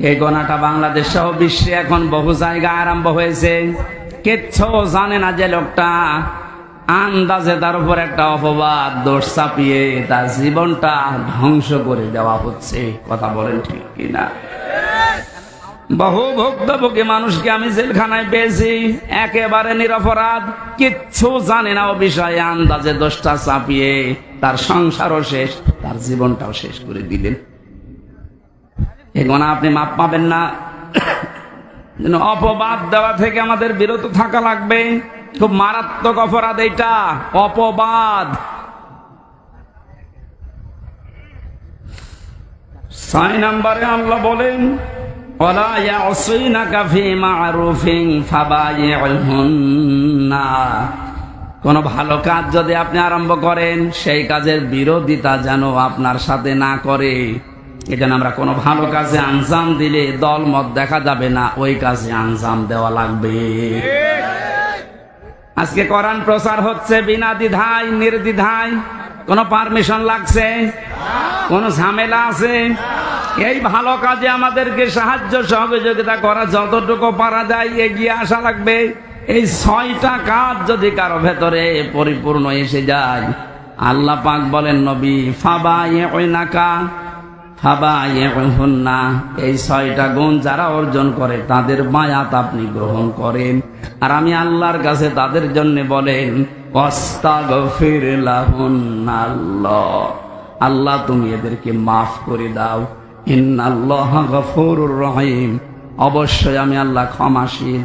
এই গোনাটা বাংলাদেশ সহ বিশ্বে এখন বহু জায়গায় আরম্ভ হয়েছে। কিচ্ছু জানে না যে লোকটা, আন্দাজে তার উপর একটা অপবাদ দোষ চাপিয়ে তার জীবনটা ধ্বংস করে দেওয়া হচ্ছে। কথা বলেন ঠিক কিনা? বহু ভুক্তভোগী মানুষকে আমি জেলখানায় পেয়েছি, একেবারে নিরপরাধ, কিচ্ছু জানে না ও বিষয়ে, আন্দাজে দোষটা চাপিয়ে তার সংসারও শেষ, তার জীবনটাও শেষ করে দিলেন। এ গুনাহ আপনি মাপ পাবেন না। অপবাদ দেওয়া থেকে আমাদের বিরত থাকা লাগবে। খুব মারাত্মক অপরাধ এটা, অপবাদ। 6 নম্বরে আল্লাহ বলেন, ওয়ালা ইয়াসিনাকা ফি মা'রুফিন ফাবাই'হুন্না। কোন ভালো কাজ যদি আপনি আরম্ভ করেন, সেই কাজের বিরোধিতা যেন আপনার সাথে না করে। এজন্য আমরা কোনো ভালো কাজে আঞ্জাম দিলে দলমত দেখা যাবে না, ওই কাজে আঞ্জাম দেওয়া লাগবে। আজকে কোরআন প্রচার হচ্ছে বিনা দ্বিধায় নির্দ্বিধায়, কোনো পারমিশন লাগছে, কোনো ঝামেলা আছে? এই ভালো কাজে আমাদেরকে সাহায্য সহযোগিতা করা, যতটুকু পারা যায় এগিয়ে আসা লাগবে। এই 6টা কাজ যদি কারো ভেতরে পরিপূর্ণ এসে যায়, আল্লাহ পাক বলেন, নবী ফাবাই'হুন্না, এই 6টা গুণ যারা অর্জন করে তাদের বায়াত আপনি গ্রহণ করেন। আর আমি আল্লাহর কাছে তাদের জন্য বলেন, আস্তাগফির লাহুন্না, আল্লাহ তুমি এদেরকে মাফ করে দাও। ইন্নাল্লাহা গফুরুর রহিম, অবশ্যই আমি আল্লাহ ক্ষমাশীল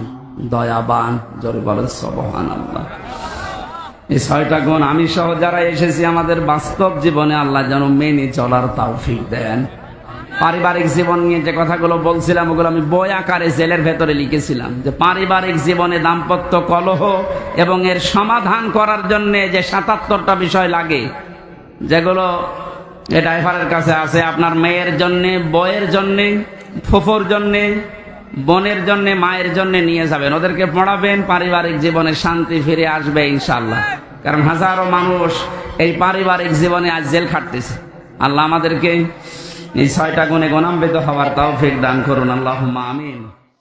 দয়াবান। জোরে বলেন সুবহানাল্লাহ। এই 6টা গুণ আমি সহ যারা এসেছি আমাদের বাস্তব জীবনে আল্লাহ যেন মেনে চলার তৌফিক দেন। পারিবারিক জীবন নিয়ে যে কথাগুলো বলছিলাম, ওগুলো আমি বই আকারে জেলের ভেতরে লিখেছিলাম, যে পারিবারিক জীবনে দাম্পত্য কলহ এবং এর সমাধান করার জন্য যে 77টা বিষয় লাগে, যেগুলো এ ড্রাইভারের কাছে আছে, আপনার মেয়ের জন্যে, বউয়ের জন্যে, ফুফুর জন্যে, বোনের জন্য, মায়ের জন্য নিয়ে যাবেন, ওদেরকে পড়াবেন, পারিবারিক জীবনে শান্তি ফিরে আসবে ইনশাআল্লাহ। কারণ হাজারো মানুষ এই পারিবারিক জীবনে আজ জেল খাটতেছে। আল্লাহ আমাদেরকে এই 6টা গুণে গুণান্বিত হওয়ার তৌফিক দান করুন, আল্লাহুম্মা আমিন।